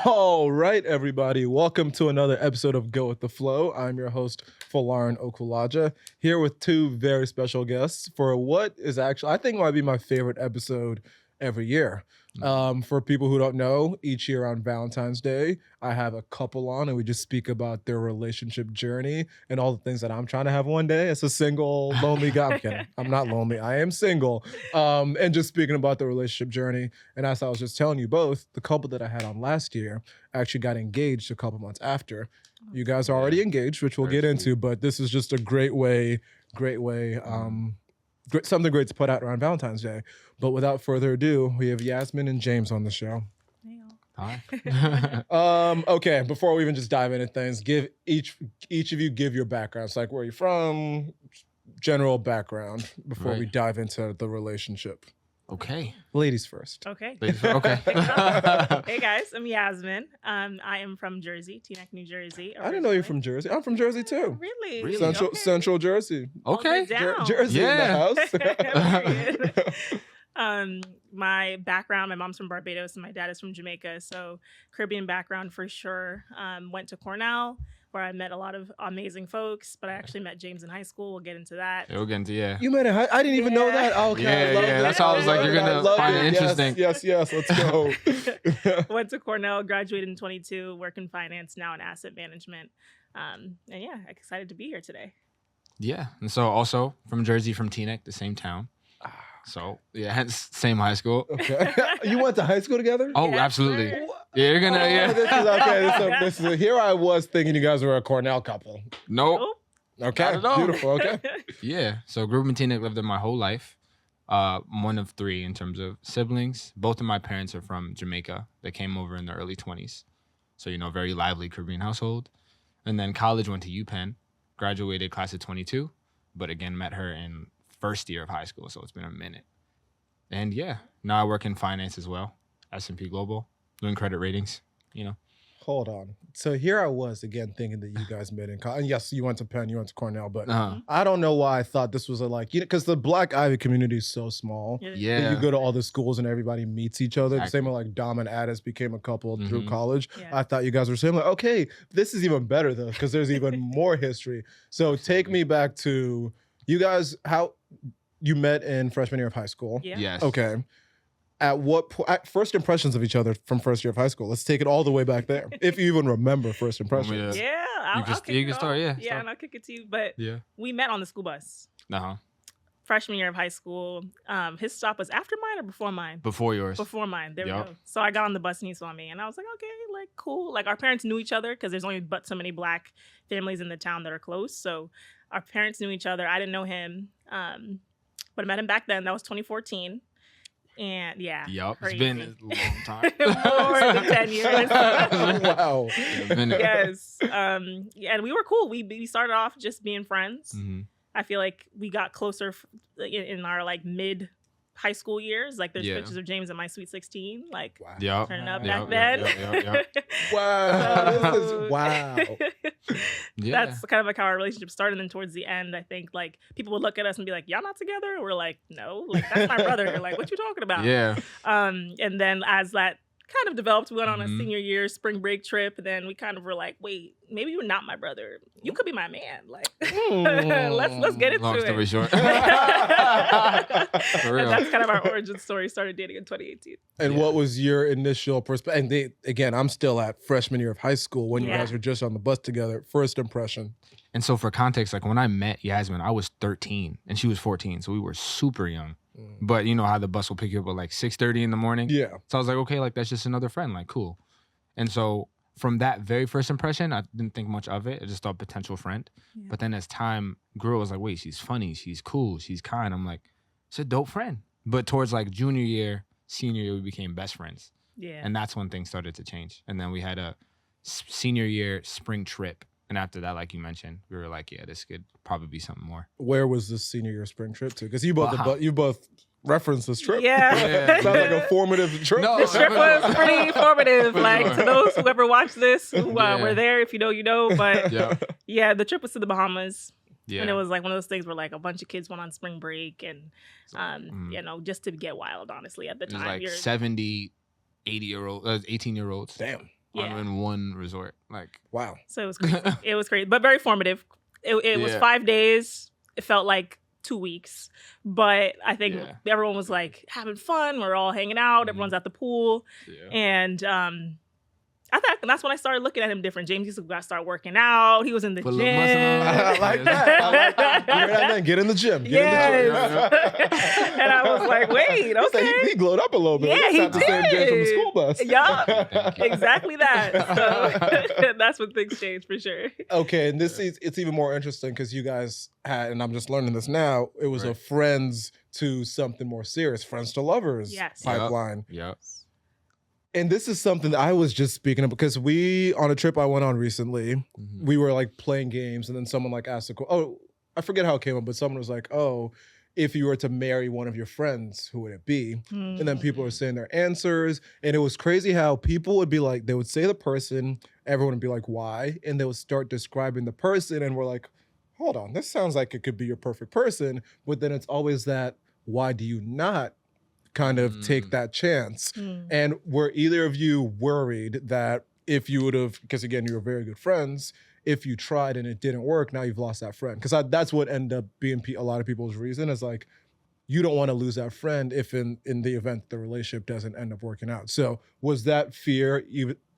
All right, everybody. Welcome to another episode of Go With The Flow. I'm your host, Folarin Okulaja, here with two very special guests for what is actually, I think, might be my favorite episode every year. For people who don't know, each year on Valentine's Day, I have a couple on and we just speak about their relationship journey and all the things that I'm trying to have one day as a single, lonely guy. I'm kidding. I'm not lonely. I am single. And just speaking about the relationship journey. And as I was just telling you both, the couple that I had on last year actually got engaged a couple months after. You guys are already engaged, which we'll get into, but this is just a great way, something great to put out around Valentine's Day. But without further ado, we have Yasmin and James on the show. Hi. Okay, before we even just dive into things, give each of you give your backgrounds, like where you're from, general background, before we dive into the relationship. Okay. Ladies first. Okay. Okay. Hey guys, I'm Yasmin. I am from Jersey, Teaneck, New Jersey. I didn't know you're from Jersey. I'm from Jersey too. Really? Central Jersey. Okay. Jersey in the house. My background, my mom's from Barbados and my dad is from Jamaica, so Caribbean background for sure. Went to Cornell, where I met a lot of amazing folks, but I actually met James in high school. We'll get into that. We'll get into, yeah. You met him? I didn't even know that. Okay, yeah. That's how I was like, you're going to find it interesting. Yes, let's go. Went to Cornell, graduated in 22, work in finance, now in asset management. And yeah, excited to be here today. Yeah, and so also from Jersey, from Teaneck, the same town. So, yeah, hence same high school. Okay. You went to high school together? Oh, yes, absolutely. Sir. Yeah, you're going to, yeah. This is here I was thinking you guys were a Cornell couple. Nope. Okay, beautiful, okay. Yeah, so grew up in Teaneck, lived there my whole life. One of three in terms of siblings. Both of my parents are from Jamaica. They came over in the early 20s. So, very lively Caribbean household. And then college, went to UPenn, graduated class of 22, but again, met her in first year of high school, so it's been a minute. And yeah, now I work in finance as well, S&P Global, doing credit ratings, Hold on. So here I was again thinking that you guys met in college. And yes, you went to Penn, you went to Cornell, but I don't know why I thought this was because the Black Ivy community is so small. Yeah. That you go to all the schools and everybody meets each other. The same way like Dom and Addis became a couple through college. Yeah. I thought you guys were saying okay, this is even better though, because there's even more history. So take me back to you guys, how you met in freshman year of high school. Yeah. Yes. Okay. At what point, first impressions of each other from first year of high school? Let's take it all the way back there. If you even remember first impressions. Yeah. I'll can start, yeah. Yeah, and I'll kick it to you. But we met on the school bus. Freshman year of high school. His stop was after mine or before mine? Before yours. Before mine. There we go. So I got on the bus and he saw me. And I was like, okay, cool. Our parents knew each other because there's only but so many Black families in the town that are close. So our parents knew each other. I didn't know him. But I met him back then. That was 2014. And yeah. Yep. It's been a long time. More than 10 years. Wow. Yes. And we were cool. We started off just being friends. Mm-hmm. I feel like we got closer in our mid high school years. There's pictures of James in my Sweet 16. Turning up back then. Wow. This is wow. That's kind of how our relationship started. And then towards the end, I think people would look at us and be like, y'all not together? We're like, no, that's my brother. What you talking about? Yeah. And then as that kind of developed, we went on a senior year spring break trip. And then we kind of were like, wait, maybe you're not my brother. You could be my man. Let's get into it. Long story short. For real. And that's kind of our origin story. Started dating in 2018. And what was your initial perspective? And again, I'm still at freshman year of high school when you guys were just on the bus together. First impression. And so for context, when I met Yasmin, I was 13 and she was 14. So we were super young. But you know how the bus will pick you up at 6:30 in the morning? Yeah. So I was like, okay, that's just another friend. Cool. And so from that very first impression, I didn't think much of it. I just thought potential friend. Yeah. But then as time grew, I was like, wait, she's funny. She's cool. She's kind. I'm like, it's a dope friend. But towards junior year, senior year, we became best friends. Yeah. And that's when things started to change. And then we had a senior year spring trip. And after that, like you mentioned, we were like, yeah, this could probably be something more. Where was this senior year spring trip to? Because you both referenced this trip. Yeah. Sounds like a formative trip. No, the trip was pretty formative. To those who ever watched this, who were there, if you know, you know. But yeah, the trip was to the Bahamas. Yeah. And it was like one of those things where like a bunch of kids went on spring break and, you know, just to get wild, honestly, at the time. It was like 70, 80-year-old, 18-year-olds. Damn. Yeah. in one resort. Like, Wow. So it was crazy. It was crazy, but very formative. It was Yeah. 5 days. It felt like 2 weeks, but I think Yeah. everyone was like having fun. We're all hanging out. Everyone's at the pool, yeah. and I thought that's when I started looking at him different. James used to start working out. He was in the Put a gym. little muscle on. I like that. I like that. You hear that, man? Get in the gym. Get in the gym. Yes. And I was like, wait, okay. He glowed up a little bit. Yeah, That's he not the same James from the did. school bus. Yup. Thank you. Exactly that. So that's when things changed for sure. Okay, and it's even more interesting because you guys had, and I'm just learning this now, it was a Right. friends to something more serious, friends to lovers Yes. pipeline. Yep. And this is something that I was just speaking of because on a trip I went on recently, Mhm. we were like playing games and then someone like asked I forget how it came up, but someone was like, oh, if you were to marry one of your friends, who would it be? And then people were saying their answers. And it was crazy how people would be like, they would say the person, everyone would be like, why? And they would start describing the person and we're like, hold on, this sounds like it could be your perfect person. But then it's always that, why do you not kind of take that chance? And were either of you worried that if you would have, because again, you were very good friends, if you tried and it didn't work, now you've lost that friend? Because that's what ended up being a lot of people's reason is like, you don't want to lose that friend if in the event the relationship doesn't end up working out. So was that fear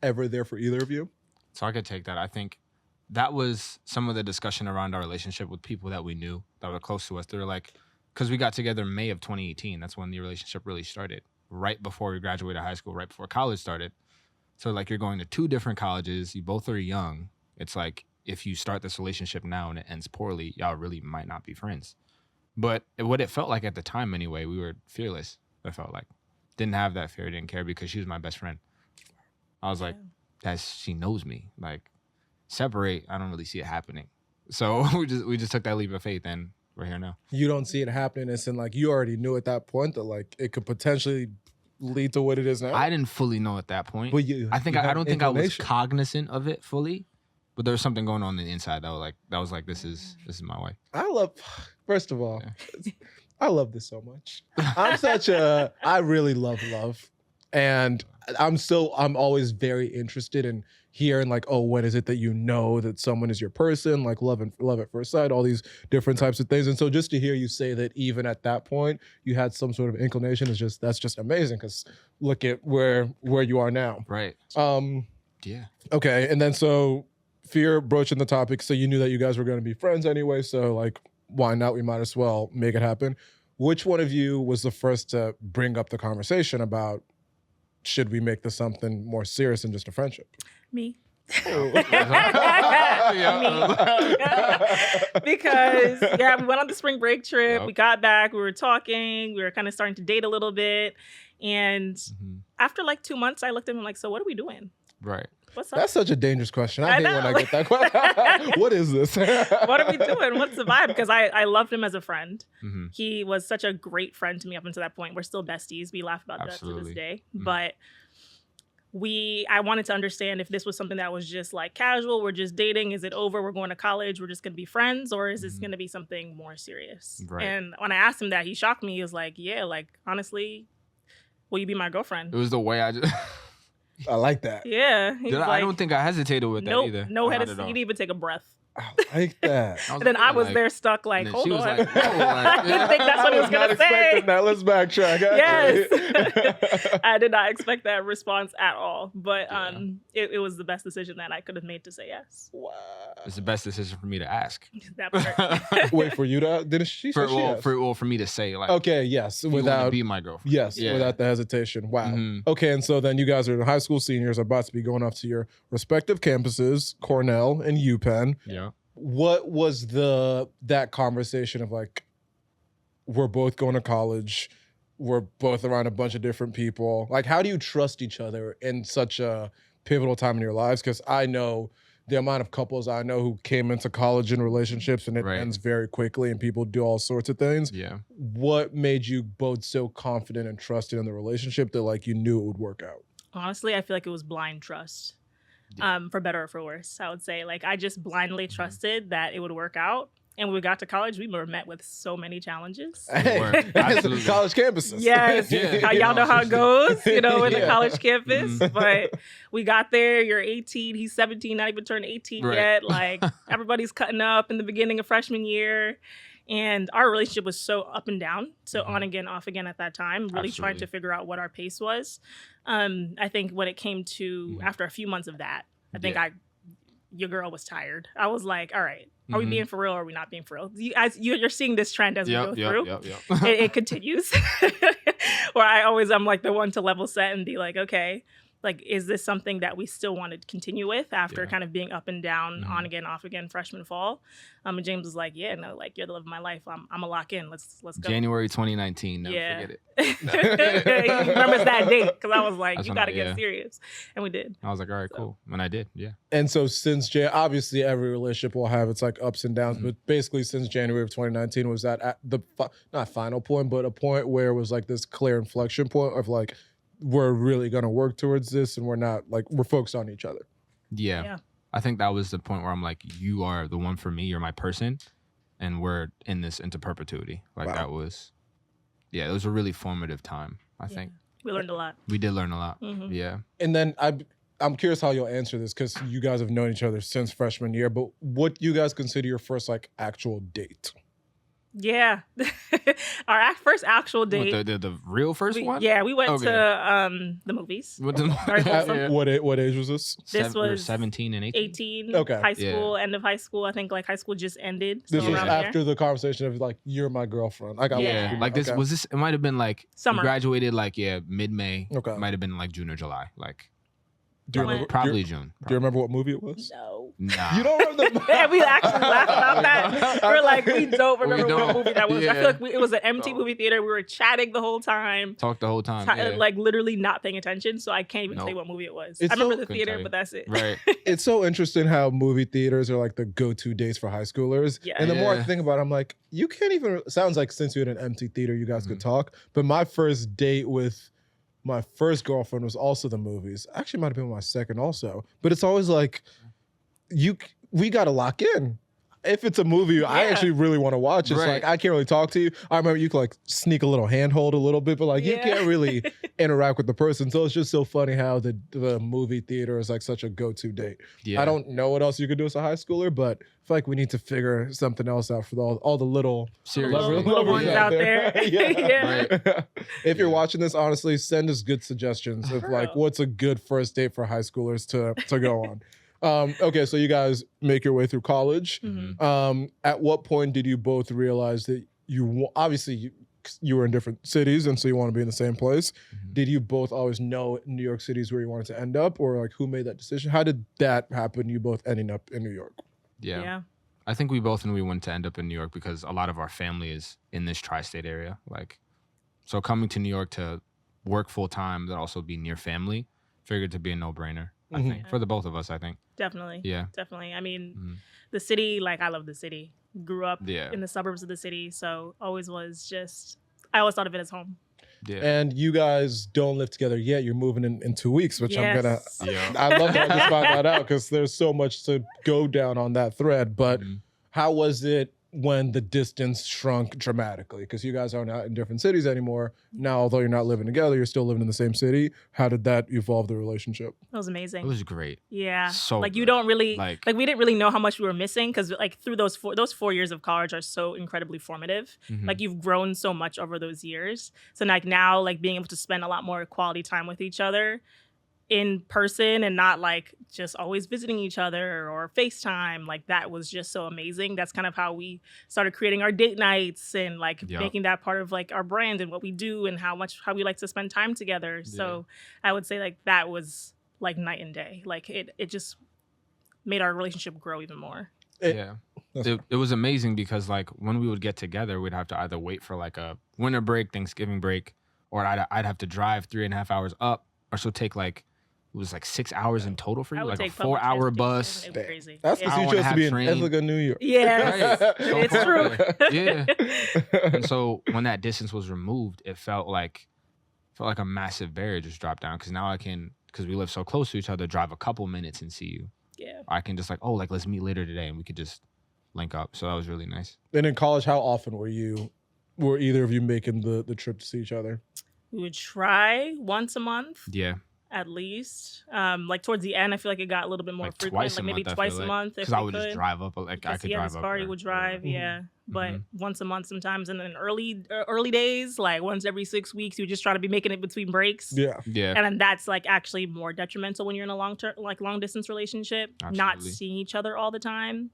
ever there for either of you? So I could take that. I think that was some of the discussion around our relationship with people that we knew that were close to us. They were like, because we got together May of 2018. That's when the relationship really started, right before we graduated high school, right before college started. So like you're going to 2 different colleges. You both are young. It's like if you start this relationship now and it ends poorly, y'all really might not be friends. But what it felt like at the time anyway, we were fearless. It felt like didn't have that fear, didn't care because she was my best friend. I was like, she knows me. Like separate, I don't really see it happening. So we just took that leap of faith and we're here now. You don't see it happening. It's in like you already knew at that point that like it could potentially lead to what it is now. I didn't fully know at that point. But I don't think I was inclination. cognizant of it fully, but there was something going on the inside that was like this is my wife. First of all, I love this so much. I really love. And I'm always very interested in hearing like, oh, when is it that you know that someone is your person? Like love at first sight, all these different types of things. And so just to hear you say that even at that point you had some sort of inclination that's just amazing because look at where you are now. Right. Yeah. Okay. And then so fear broaching the topic. So you knew that you guys were going to be friends anyway. So like, why not? We might as well make it happen. Which one of you was the first to bring up the conversation about should we make this something more serious than just a friendship? Me. Oh. Me. Because we went on the spring break trip. Yep. We got back. We were talking. We were kind of starting to date a little bit. And after like 2 months, I looked at him like, so what are we doing? Right. What's up? That's such a dangerous question. I hate know. when I get that question. What is this? What are we doing? What's the vibe? Because I loved him as a friend. Mm-hmm. He was such a great friend to me up until that point. We're still besties. We laugh about that to Absolutely. this day. Mm-hmm. But I wanted to understand if this was something that was just like casual. We're just dating. Is it over? We're going to college. We're just going to be friends, or is this going to be something more serious? Right. And when I asked him that, he shocked me. He was like, "Yeah, like honestly, will you be my girlfriend?" It was the way I just. I like that. Yeah. I don't think I hesitated with that either. No Not at hesitation. all. He didn't even take a breath. I like that. I was And then I was like- there stuck like, and then hold she on. was like, whoa, like, I didn't think that's what he was not going to say. expecting that. Let's backtrack. Yes. I did not expect that response at all. But Yeah. it was the best decision that I could have made to say yes. Wow. It's the best decision for me to ask. That part. Wait, for you to didn't she say she asked? For me to say like, Okay, yes, you want to without be my girlfriend. yes, Yeah. without the hesitation. Wow. Mhm. Okay, and so then you guys are high school seniors, about to be going off to your respective campuses, Cornell and UPenn. Yeah. What was that conversation of like, we're both going to college, we're both around a bunch of different people. Like, how do you trust each other in such a pivotal time in your lives? Because I know the amount of couples I know who came into college in relationships and it Right. ends very quickly and people do all sorts of things. Yeah. What made you both so confident and trusted in the relationship that like you knew it would work out? Honestly, I feel like it was blind trust. Yeah. For better or for worse, I would say. Like I just blindly trusted that it would work out. And when we got to college, we were met with so many challenges. Hey, Absolutely. college campuses. Yes, Yeah. y'all know how it goes, in the Yeah. college campus. Mhm. But we got there, you're 18, he's 17, not even turned 18 Right. yet. Like, everybody's cutting up in the beginning of freshman year. And our relationship was so up and down, so Mhm. on again, off again at that time, really trying Absolutely. to figure out what our pace was. I think when it came to, Mhm. after a few months of that, I think Yeah. your girl was tired. I was like, all right, are we Mhm. being for real or are we not being for real? You're seeing this trend as we go through. Yep. It continues. Where I'm like the one to level set and be like, okay, like, is this something that we still want to continue with after Yeah. kind of being up and down, Mhm. on again, off again, freshman, fall? And James was like, yeah, no, like, you're the love of my life. I'm gonna lock in. Let's go. January 2019. Never Yeah. forget it. He remembers that date because I was like, That's you when got to I- get yeah. serious, and we did. I was like, all right, So- cool. And I did. Yeah. And so since obviously every relationship will have its like ups and downs, Mhm. but basically since January of 2019 was that at the not final point, but a point where it was like this clear inflection point of like we're really gonna work towards this, and we're not like we're focused on each other. Yeah. Yeah. I think that was the point where I'm like, you are the one for me. You're my person. And we're in this into perpetuity. Like Wow. that was, it was a really formative time. I think We learned a lot. we did learn a lot. Mhm. Yeah. And then I'm curious how you'll answer this because you guys have known each other since freshman year. But what do you guys consider your first like actual date? Yeah. Our first actual date. What, the real first one? Yeah, we went Okay. to the movies. What the, Very wholesome. yeah. What age was this? This we were was 17 and 18. 18, Okay. high Yeah. school, end of high school. I think like high school just ended. So This was around Yeah. after the conversation of like you're my girlfriend. I got Yeah. Like this Okay. was this. It might have been like Summer. we graduated like mid-May. Okay. It might have been like June or July. Like Do you When- remember, probably Do June. you remember what movie it was? No. Nah. You don't remember the Yeah, we actually laughed about that. We're like, we don't remember what don't. movie that was. I Yeah. feel like it was an empty No. movie theater. We were chatting the whole time, Talked the whole time. Yeah. like literally not paying attention. So I can't even tell you Nope. what movie it was. It's I remember so- the Couldn't theater, tell you. but that's it. Right. It's so interesting how movie theaters are like the go-to dates for high schoolers. Yeah. And the more I Yeah. think about it, I'm like, you can't even, sounds like since you're in an empty theater, you guys could Mhm. talk. But my first date with my first girlfriend was also the movies. Actually, might have been my second also. But it's always like, we got to lock in. If it's a movie I Yeah. actually really want to watch, it's Right. like I can't really talk to you. I remember you could like sneak a little handhold a little bit, but like you Yeah. can't really interact with the person. So it's just so funny how the movie theater is like such a go-to date. Yeah. I don't know what else you could do as a high schooler, but I feel like we need to figure something else out for all the little Seriously. Little ones out there. yeah. Right. If you're Yeah. watching this, honestly, send us good suggestions of like Girl. what's a good first date for high schoolers to go on. Okay, so you guys make your way through college. Mhm. At what point did you both realize that obviously you were in different cities and so you want to be in the same place? Mhm. Did you both always know New York City is where you wanted to end up, or like who made that decision? How did that happen? You both ending up in New York. Yeah. I think we both knew we wanted to end up in New York because a lot of our family is in this tri-state area. Like, so coming to New York to work full time, but also be near family, figured to be a no-brainer. I Mhm. think for the both of us. I think. Definitely. Yeah. Definitely. I mean, Mhm. the city, like I love the city. Grew up Yeah. in the suburbs of the city, so always was just. I always thought of it as home. Yeah. And you guys don't live together yet. You're moving in 2 weeks, which I'm gonna. Yes. Yeah. I love that I just found that out because there's so much to go down on that thread. But Mhm. how was it when the distance shrunk dramatically? Because you guys are not in different cities anymore. Now, although you're not living together, you're still living in the same city. How did that evolve the relationship? It was amazing. It was great. Yeah. So like you good. don't really Like- like we didn't really know how much we were missing because like through those 4 years of college are so incredibly formative. Mhm. Like you've grown so much over those years. So like now like being able to spend a lot more quality time with each other in person and not like just always visiting each other or FaceTime. Like that was just so amazing. That's kind of how we started creating our date nights and like Yup. making that part of like our brand and what we do and how we like to spend time together. So I would say like that was like night and day. Like it just made our relationship grow even more. Yeah. That's It was amazing because like when we would get together, we'd have to either wait for like a winter break, Thanksgiving break, or I'd have to drive 3.5 hours up, or so take like it was like 6 hours in total for I you, would like a take public 4-hour transportation. bus. It was crazy. That's Yeah. because you hour and a chose to half be in train. Ithaca, New York. Yes, Right. So it's far true. away. Yeah. And so when that distance was removed, it felt like a massive barrier just dropped down because now I can, because we live so close to each other, drive a couple minutes and see you. Yeah. I can just like, oh, like let's meet later today, and we could just link up. So that was really nice. And in college, how often were either of you making the trip to see each other? We would try once a month. Yeah. At least. Like towards the end, I feel like it got a little bit more Like frequent. twice like a maybe month, twice a month. Because I would just drive up. Like I could he had drive his up. car, he or would drive, whatever. yeah. But Mhm. once a month sometimes. And then early days, like once every 6 weeks, you just try to be making it between breaks. Yeah. Yeah. And then that's like actually more detrimental when you're in a long distance relationship. Not Absolutely. seeing each other all the time.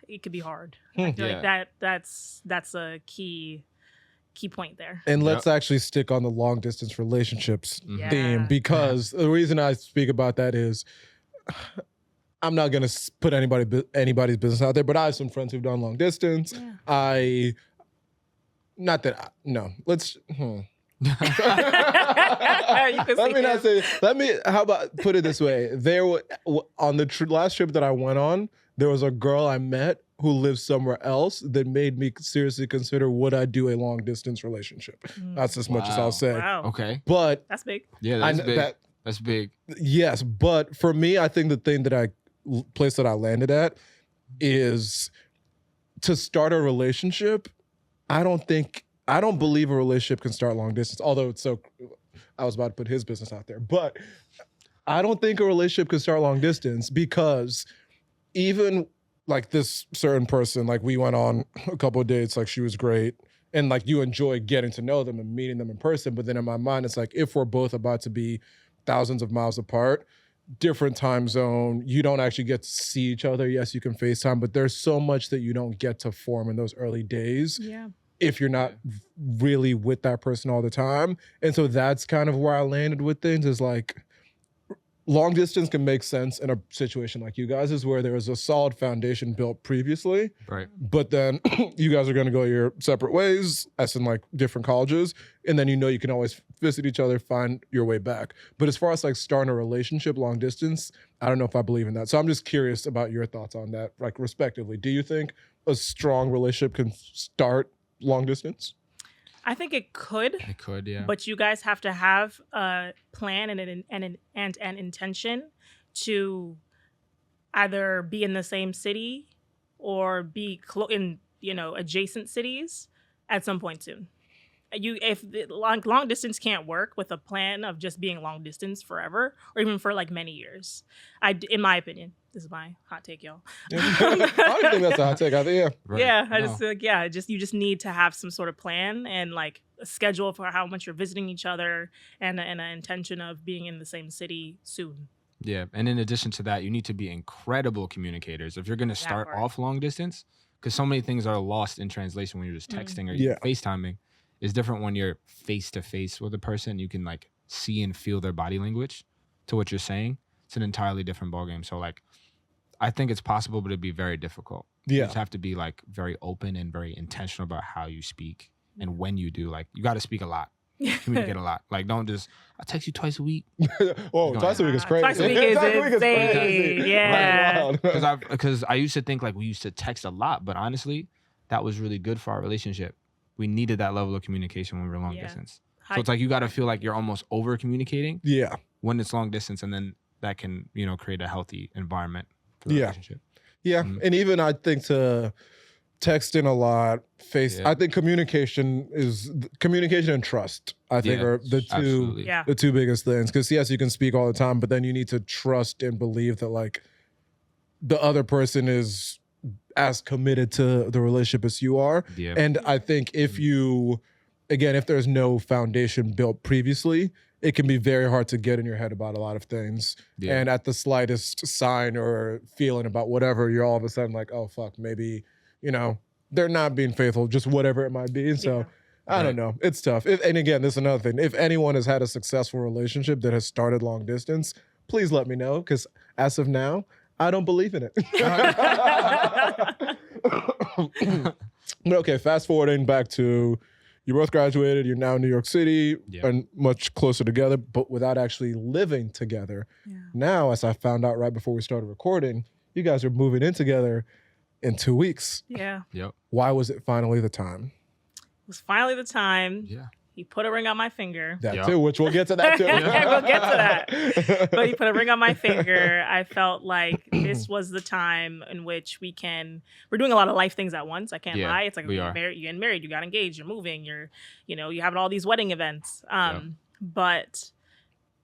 It could be hard. Hmm. I feel Yeah. like that's a key point there. And let's actually stick on the long distance relationships Mhm. theme, Yeah. because the reason I speak about that is I'm not gonna put anybody's business out there, but I have some friends who've done long distance. Yeah. Let's. You can Let say me him. how about put it this way? On the last trip that I went on, there was a girl I met who lives somewhere else that made me seriously consider, would I do a long distance relationship? That's as much as I'll say. Wow. Okay. But That's big. Yeah, that's big. That's big. yes, but for me, I think the place that I landed at is to start a relationship. I don't believe a relationship can start long distance, although I was about to put his business out there, but I don't think a relationship can start long distance, because even like this certain person, like we went on a couple of dates, like she was great, and like you enjoy getting to know them and meeting them in person. But then in my mind, it's like, if we're both about to be thousands of miles apart, different time zone, you don't actually get to see each other. Yes, you can FaceTime, but there's so much that you don't get to form in those early days. Yeah. If you're not really with that person all the time. And so that's kind of where I landed with things, is like long distance can make sense in a situation like you guys, is where there was a solid foundation built previously. Right. But then you guys are going to go your separate ways, as in like different colleges. And then you can always visit each other, find your way back. But as far as like starting a relationship long distance, I don't know if I believe in that. So I'm just curious about your thoughts on that, like respectively. Do you think a strong relationship can start long distance? I think it could. It could, yeah. But you guys have to have a plan and an intention to either be in the same city or be in adjacent cities at some point soon. If long distance can't work with a plan of just being long distance forever, or even for like many years, in my opinion, this is my hot take, y'all. I don't think that's a hot take. I think, yeah. Right. Yeah, I No. just feel like, you just need to have some sort of plan and like a schedule for how much you're visiting each other, and an intention of being in the same city soon. Yeah, and in addition to that, you need to be incredible communicators if you're going to start part. off long distance, because so many things are lost in translation when you're just texting or Yeah. FaceTiming. It's different when you're face to face with a person. You can like see and feel their body language to what you're saying. It's an entirely different ballgame. So like, I think it's possible, but it'd be very difficult. You Yeah. just have to be like very open and very intentional about how you speak, and when you do, like you got to speak a lot, communicate a lot. Like don't just, I text you twice a week. Whoa, twice a week is crazy. Twice a week is insane. crazy. Yeah. Because I used to think like we used to text a lot, but honestly, that was really good for our relationship. We needed that level of communication when we were long distance. So it's like you got to feel like you're almost over communicating Yeah. when it's long distance, and then that can create a healthy environment for the Yeah. relationship. Yeah. Mhm. And even I think to texting a lot, Yeah. I think communication and trust, I think, Yeah, are the two absolutely. Yeah. the two biggest things. Because yes, you can speak all the time, but then you need to trust and believe that like the other person is as committed to the relationship as you are. Yeah. And I think if there's no foundation built previously, it can be very hard to get in your head about a lot of things. Yeah. And at the slightest sign or feeling about whatever, you're all of a sudden like, oh, fuck, maybe, they're not being faithful, just whatever it might be. And so I don't know. It's tough. And again, this is another thing. If anyone has had a successful relationship that has started long distance, please let me know, because as of now, I don't believe in it. But okay, fast forwarding back to you both graduated, you're now in New York City and much closer together, but without actually living together. Yeah. Now, as I found out right before we started recording, you guys are moving in together in 2 weeks. Yeah. Yep. Why was it finally the time? It was finally the time. Yeah. He put a ring on my finger. That too, which we'll get to that too. We'll get to that. But he put a ring on my finger. I felt like this was the time in which we're doing a lot of life things at once. I can't lie. It's like you're getting married, you got engaged, you're moving, you're having all these wedding events. But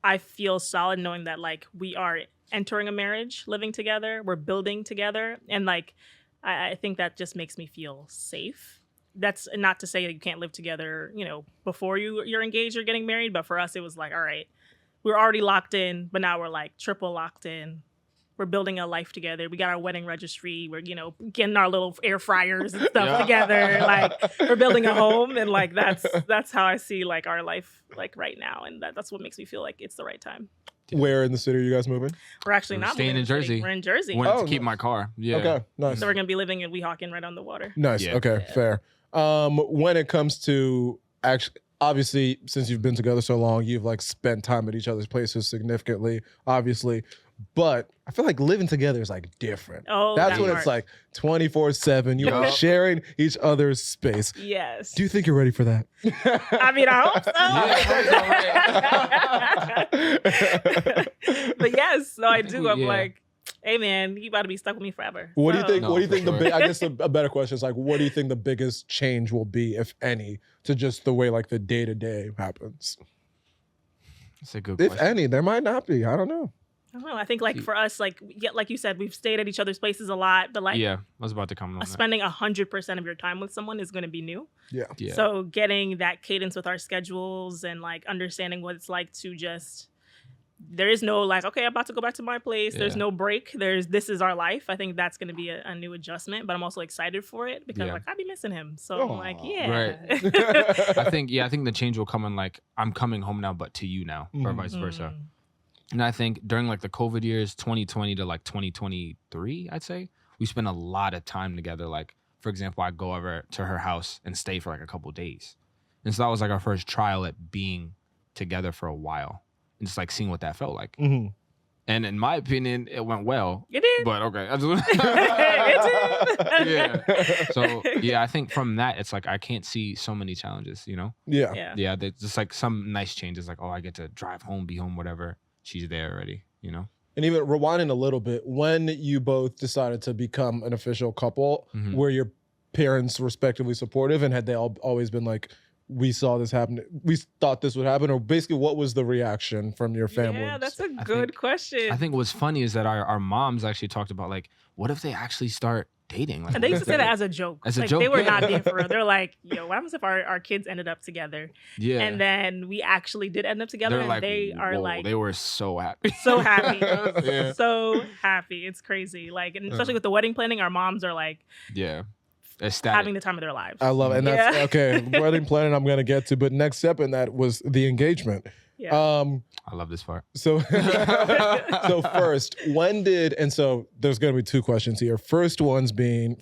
I feel solid knowing that like we are entering a marriage, living together, we're building together. And like, I think that just makes me feel safe. That's not to say that you can't live together, before you're engaged or getting married. But for us, it was like, all right, we're already locked in, but now we're like triple locked in. We're building a life together. We got our wedding registry. We're, getting our little air fryers and stuff together. Like we're building a home. And like, that's how I see like our life like right now. And that's what makes me feel like it's the right time. Where in the city are you guys moving? We're actually not staying in Jersey. We're in Jersey. Wanted to keep my car. Yeah. Okay, nice. So we're going to be living in Weehawken right on the water. Nice. Yeah. Okay, fair. When it comes to obviously, since you've been together so long, you've like spent time at each other's places significantly, obviously. But I feel like living together is like different. Oh, that's that when part. it's like 24/7. You're sharing each other's space. Yes. Do you think you're ready for that? I mean, I hope so. But yes, no, I do. I'm like, hey man, you about to be stuck with me forever. What do you think? No, What do you think? for sure. I guess a better question is like, what do you think the biggest change will be, if any, to just the way like the day to day happens? That's a good If question. any, there might not be. I don't know. I don't know. I think like for us, like you said, we've stayed at each other's places a lot, but like I was about to comment on that. spending 100% of your time with someone is going to be new. Yeah. So getting that cadence with our schedules and like understanding what it's like to just, there is no like, okay, I'm about to go back to my place. There's no break. This is our life. I think that's going to be a new adjustment, but I'm also excited for it because like I'd be missing him. So I'm like, Right. I think the change will come in like, I'm coming home now, but to you now, or vice versa. And I think during like the COVID years, 2020 to like 2023, I'd say, we spent a lot of time together. Like, for example, I'd go over to her house and stay for like a couple of days. And so that was like our first trial at being together for a while and just like seeing what that felt like. Mm-hmm. And in my opinion, it went well. It did. But okay. It did. So I think from that, it's like I can't see so many challenges, Yeah. Yeah, there's just like some nice changes, like, oh, I get to drive home, be home, whatever. She's there already, And even rewinding a little bit, when you both decided to become an official couple, were your parents respectively supportive, and had they always been like, we saw this happen, we thought this would happen, or basically what was the reaction from your family? Yeah, that's a good question. I think what's funny is that our moms actually talked about like, what if they actually start dating? Like, and they used to say that as a joke. As a like, joke, they were not being for real. They're like, yo, what happens if our kids ended up together? Yeah. And then we actually did end up together. They're and like, they are whoa, like, they were so happy. so happy. Yeah. So happy. It's crazy. Like, and especially with the wedding planning, our moms are like, Yeah. Ecstatic. having the time of their lives. I love it. And that's okay. Wedding planning I'm gonna get to, but next step in that was the engagement. Yeah. I love this part. So first, so there's gonna be two questions here. First one being,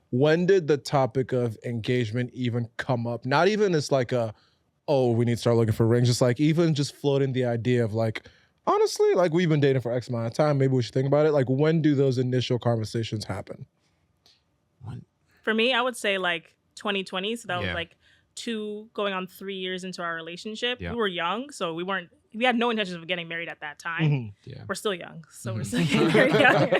when did the topic of engagement even come up? Not even as like we need to start looking for rings, just like even just floating the idea of like, honestly, like we've been dating for X amount of time, maybe we should think about it. Like, when do those initial conversations happen? For me, I would say like 2020. So that was Yeah. like 2 going on 3 years into our relationship. Yeah. We were young, so we had no intentions of getting married at that time. Yeah. We're still young, so we're still getting very young.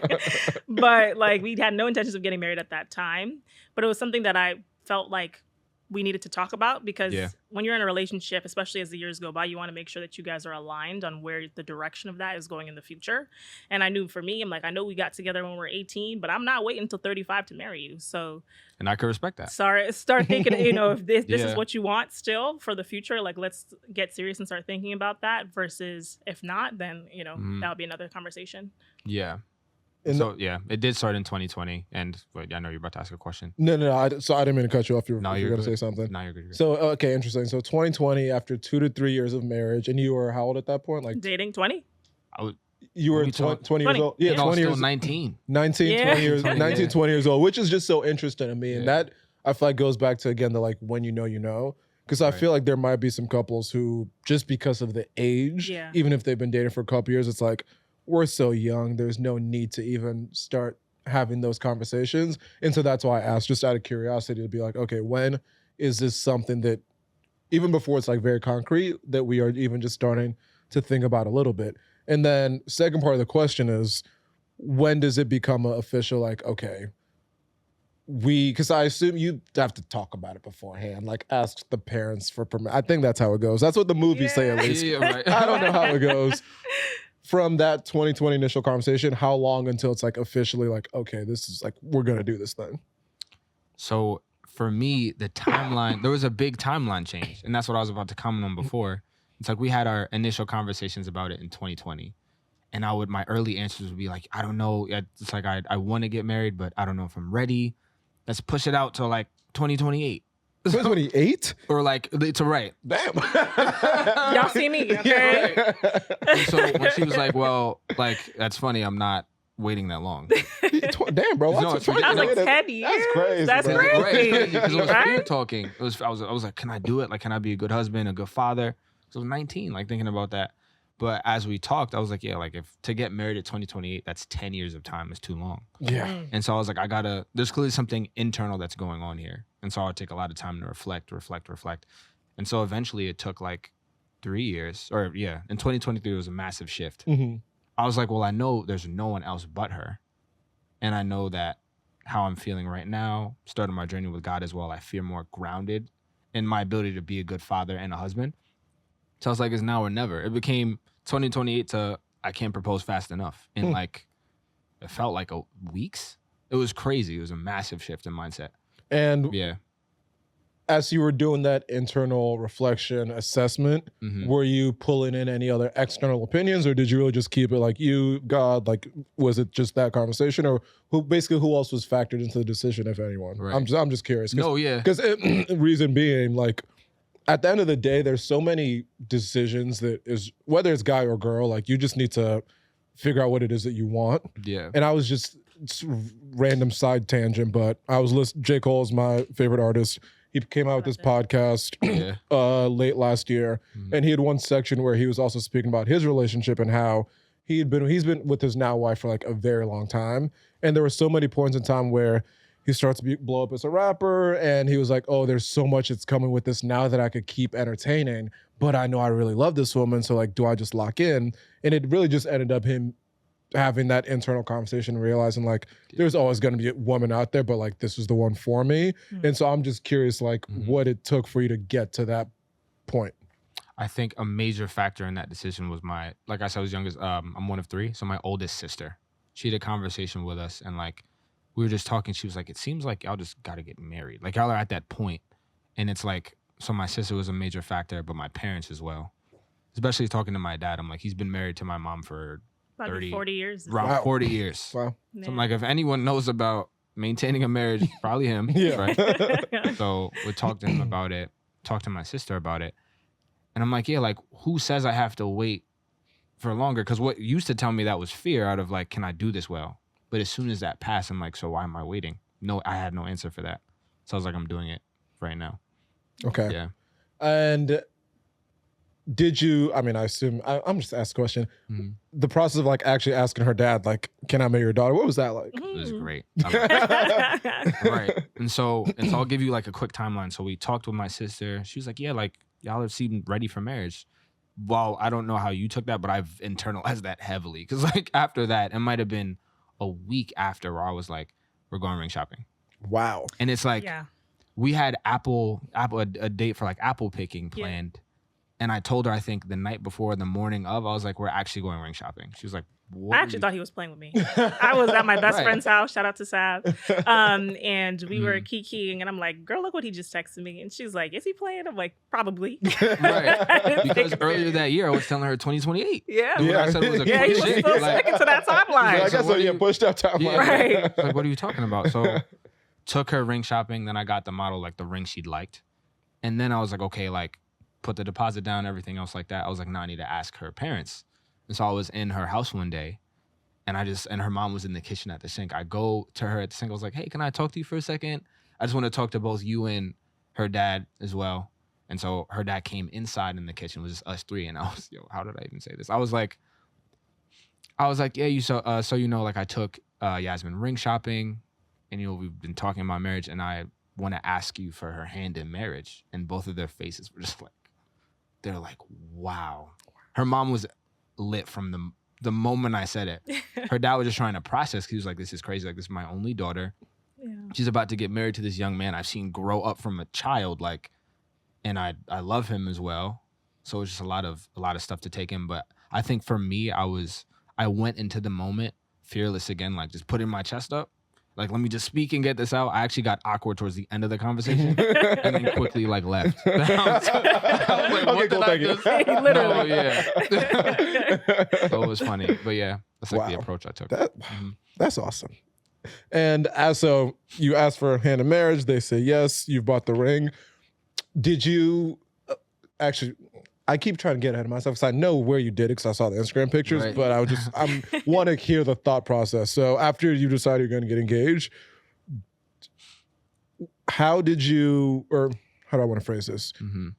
But like we had no intentions of getting married at that time. But it was something that I felt like we needed to talk about because when you're in a relationship, especially as the years go by, you want to make sure that you guys are aligned on where the direction of that is going in the future. And I knew for me, I'm like, I know we got together when we were 18, but I'm not waiting until 35 to marry you. So And I could respect that. start thinking, if this is what you want still for the future, like let's get serious and start thinking about that versus if not, then, that'll be another conversation. Yeah. And So it did start in 2020, and wait, I know you're about to ask a question. No. So I didn't mean to cut you off. You're No, going you're to good. say something. No, you're good. You're good. So okay, interesting. So 2020, after 2 to 3 years of marriage, and you were how old at that point? Like Dating 20? you were What are you 20, talking- 20 years old. Yeah, No, 20 still years. 19. 19, Yeah. 20 years, 20, 19, yeah. 20 years old, which is just so interesting to me. And Yeah. that I feel like goes back to again the like when you know. Because I Right. feel like there might be some couples who just because of the age, Yeah. even if they've been dating for a couple years, it's like we're so young. There's no need to even start having those conversations. And so that's why I asked, just out of curiosity, to be like, okay, when is this something that even before it's like very concrete, that we are even just starting to think about a little bit. And then second part of the question is, when does it become official? Like, okay, because I assume you have to talk about it beforehand, like ask the parents for permission. I think that's how it goes. That's what the movies say, at least. Yeah, right. I don't know how it goes. From that 2020 initial conversation, how long until it's like officially like, okay, this is like, we're going to do this thing? So for me, the timeline, there was a big timeline change. And that's what I was about to comment on before. It's like we had our initial conversations about it in 2020. And my early answers would be like, I don't know. It's like, I want to get married, but I don't know if I'm ready. Let's push it out to like 2028. 2028? Or like, it's right. Damn. Y'all see me, okay? Yeah, right. And so when she was like, well, like, that's funny. I'm not waiting that long. Damn, bro. No, it's I was like, 10 That's years? crazy. That's bro. crazy. Right. Because it was Right? fear talking. I was like, can I do it? Like, can I be a good husband, a good father? So I was 19, like thinking about that. But as we talked, I was like, yeah, like if to get married at 2028, that's 10 years of time is too long. Yeah. And so I was like, there's clearly something internal that's going on here. And so I would take a lot of time to reflect. And so eventually it took like 3 years, or yeah, in 2023, it was a massive shift. Mm-hmm. I was like, well, I know there's no one else but her. And I know that how I'm feeling right now, starting my journey with God as well, I feel more grounded in my ability to be a good father and a husband. So I was like, it's now or never. It became 2028 to I can't propose fast enough. And like, it felt like weeks. It was crazy. It was a massive shift in mindset. And Yeah. as you were doing that internal reflection assessment, Mhm. were you pulling in any other external opinions, or did you really just keep it like you, God? Like, was it just that conversation, or who else was factored into the decision, if anyone? Right. I'm just curious. No, yeah. Because reason being, like, at the end of the day, there's so many decisions that is, whether it's guy or girl, like you just need to figure out what it is that you want. Yeah. And I was just random side tangent, but I was listening. J. Cole's my favorite artist. He came out with this podcast Yeah. late last year, and he had one section where he was also speaking about his relationship and how he's been with his now wife for like a very long time, and there were so many points in time where he starts to blow up as a rapper, and he was like, oh, there's so much that's coming with this now that I could keep entertaining, but I know I really love this woman, so like, do I just lock in? And it really just ended up him having that internal conversation, realizing like there's always going to be a woman out there, but like this was the one for me. And so I'm just curious, like what it took for you to get to that point. I think a major factor in that decision was like I said, I was youngest. I'm one of three. So my oldest sister, she had a conversation with us, and like we were just talking. She was like, it seems like y'all just got to get married. Like y'all are at that point. And it's like, so my sister was a major factor, but my parents as well, especially talking to my dad. I'm like, he's been married to my mom for About 40 years. around 40 years. Wow. So I'm like, if anyone knows about maintaining a marriage, probably him. Yeah. Right. So we talked to him about it, talked to my sister about it. And I'm like, yeah, like who says I have to wait for longer? Because what used to tell me that was fear out of like, can I do this well? But as soon as that passed, I'm like, so why am I waiting? No, I had no answer for that. So I was like, I'm doing it right now. Okay. Yeah. And did you, I mean, I assume, I'm just asking a question. The process of like actually asking her dad, like, can I marry your daughter? What was that like? It was great. Right. And so I'll give you like a quick timeline. So we talked with my sister. She was like, yeah, like y'all have seemed ready for marriage. Well, I don't know how you took that, but I've internalized that heavily. Because like after that, it might have been a week after where I was like, we're going ring shopping. Wow. And it's like, Yeah. we had a date for like apple picking planned. And I told her, I think the night before, the morning of, I was like, we're actually going ring shopping. She was like, what? I actually thought he was playing with me. I was at my best friend's house. Shout out to Sav. And we were kikiing, and I'm like, girl, look what he just texted me. And she's like, is he playing? I'm like, probably. Right. Because earlier that year, I was telling her 2028. Yeah. And when I said it was a Yeah, he quick was shit, still like, sticking to that timeline. I guess so, yeah, pushed up time. Yeah. Right. Like, what are you talking about? So took her ring shopping. Then I got the model, like the ring she'd liked. And then I was like, okay, like put the deposit down, everything else like that. I was like, no, I need to ask her parents. And so I was in her house one day, and her mom was in the kitchen at the sink. I go to her at the sink. I was like, hey, can I talk to you for a second? I just want to talk to both you and her dad as well. And so her dad came inside in the kitchen. It was just us three. And I was, how did I even say this? I was like, yeah, so you know, like I took Yasmin ring shopping, and we've been talking about marriage, and I want to ask you for her hand in marriage. And both of their faces were just like, they're like, wow. Her mom was lit from the moment I said it. Her dad was just trying to process. He was like, this is crazy. Like, this is my only daughter. Yeah. She's about to get married to this young man I've seen grow up from a child. Like, and I love him as well. So it's just a lot of stuff to take in. But I think for me, I went into the moment fearless again, like just putting my chest up. Like, let me just speak and get this out. I actually got awkward towards the end of the conversation and then quickly like left. I was like, what did I just say? Literally. Oh, yeah. So it was funny. But yeah, that's like the approach I took. That's awesome. And so you asked for a hand in marriage. They say yes. You bought the ring. Did you actually... I keep trying to get ahead of myself because I know where you did it because I saw the Instagram pictures, right. but I want to hear the thought process. So after you decide you're going to get engaged, how did you, or how do I want to phrase this? Mm-hmm.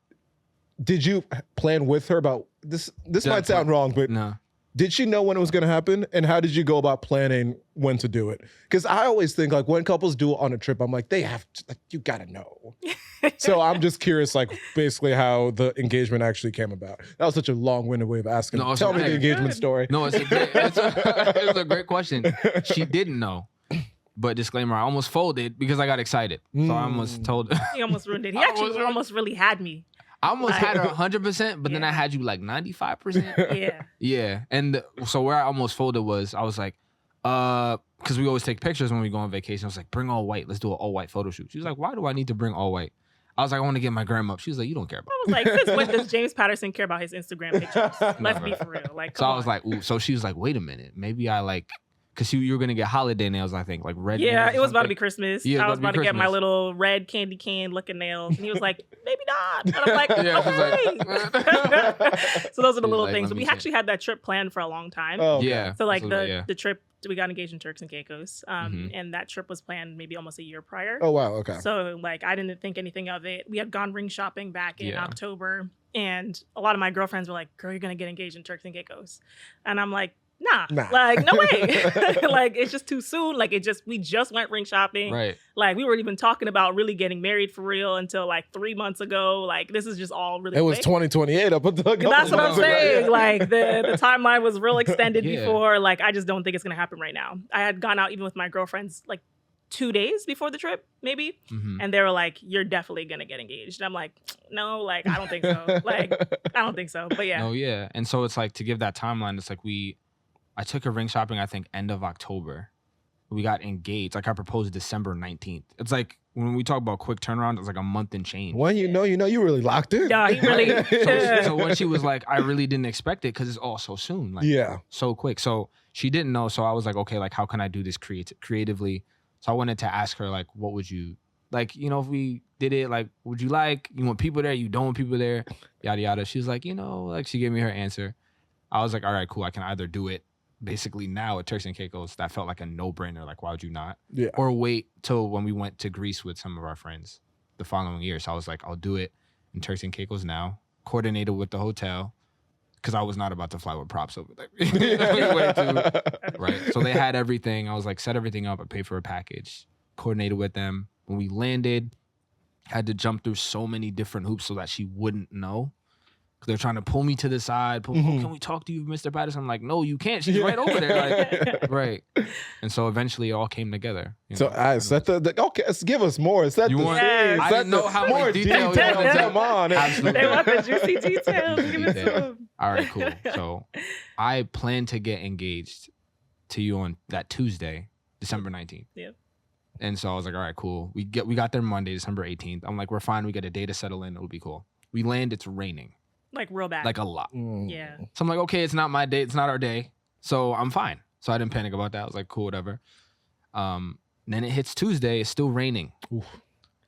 Did you plan with her about this? This might sound wrong, but no. Did she know when it was going to happen? And how did you go about planning when to do it? Because I always think like when couples do it on a trip, I'm like, they have to, like, you got to know. So I'm just curious, like basically how the engagement actually came about. That was such a long-winded way of asking. No, Tell me the engagement story. No, it's a great question. She didn't know. But disclaimer, I almost folded because I got excited. So I almost told her. He almost ruined it. He actually almost really had me. I almost had her 100%, but then I had you like 95%. Yeah. Yeah. And so where I almost folded was, I was like, because we always take pictures when we go on vacation. I was like, bring all white. Let's do an all white photo shoot. She was like, why do I need to bring all white? I was like, I want to get my grandma up. She was like, you don't care about I was like, since when does James Patterson care about his Instagram pictures? Let's be for real. Like, so I was like, ooh. So she was like, wait a minute. Maybe I like, because you were going to get holiday nails, I think, like red nails. Yeah, it was about to be Christmas. Yeah, I was about to get my little red candy cane looking nails. And he was like, maybe not. And I'm like, okay. So those are the little things. But we actually had that trip planned for a long time. Oh, okay. Yeah. So like the trip, we got engaged in Turks and Caicos. And that trip was planned maybe almost a year prior. Oh, wow. Okay. So like I didn't think anything of it. We had gone ring shopping back in October. And a lot of my girlfriends were like, girl, you're going to get engaged in Turks and Caicos. And I'm like, Nah, like no way. Like it's just too soon. Like we just went ring shopping. Right. Like we weren't even talking about really getting married for real until like 3 months ago. Like this is just all really. It was 2028 up until. That's what I'm saying. Like the timeline was real extended before. Like I just don't think it's gonna happen right now. I had gone out even with my girlfriends like 2 days before the trip, maybe, and they were like, "You're definitely gonna get engaged." And I'm like, "No, like I don't think so. Like I don't think so." But yeah. No, yeah. And so it's like to give that timeline. It's like I took her ring shopping, I think, end of October. We got engaged. Like, I proposed December 19th. It's like, when we talk about quick turnaround, it's like a month and change. When you know, you really locked in. Yeah, he really. So when she was like, I really didn't expect it because it's all so soon. Like, so quick. So she didn't know. So I was like, okay, like, how can I do this creatively? So I wanted to ask her, like, what would you, like, you know, if we did it, like, would you like, you want people there, you don't want people there, yada, yada. She was like, you know, like, she gave me her answer. I was like, all right, cool. I can either do it basically now at Turks and Caicos. That felt like a no-brainer. Like, why would you not? Yeah. Or wait till when we went to Greece with some of our friends the following year. So I was like, I'll do it in Turks and Caicos now. Coordinated with the hotel because I was not about to fly with props over there. Right. So they had everything. I was like, set everything up. I paid for a package. Coordinated with them. When we landed, had to jump through so many different hoops so that she wouldn't know. They're trying to pull me to the side. Oh, can we talk to you, Mr. Patterson? I'm like, no, you can't. She's right over there. Like, right. And so eventually it all came together. So I set okay, give us more. Set the scene. I didn't know how much detail. Come on. Absolutely. They want the juicy details. Give it to them. All right, cool. So I plan to get engaged to you on that Tuesday, December 19th. Yep. And so I was like, all right, cool. We got there Monday, December 18th. I'm like, we're fine. We get a day to settle in. It'll be cool. We land. It's raining. Like real bad. Like a lot. Yeah. So I'm like, okay, it's not my day. It's not our day. So I'm fine. So I didn't panic about that. I was like, cool, whatever. Then it hits Tuesday. It's still raining. Oof.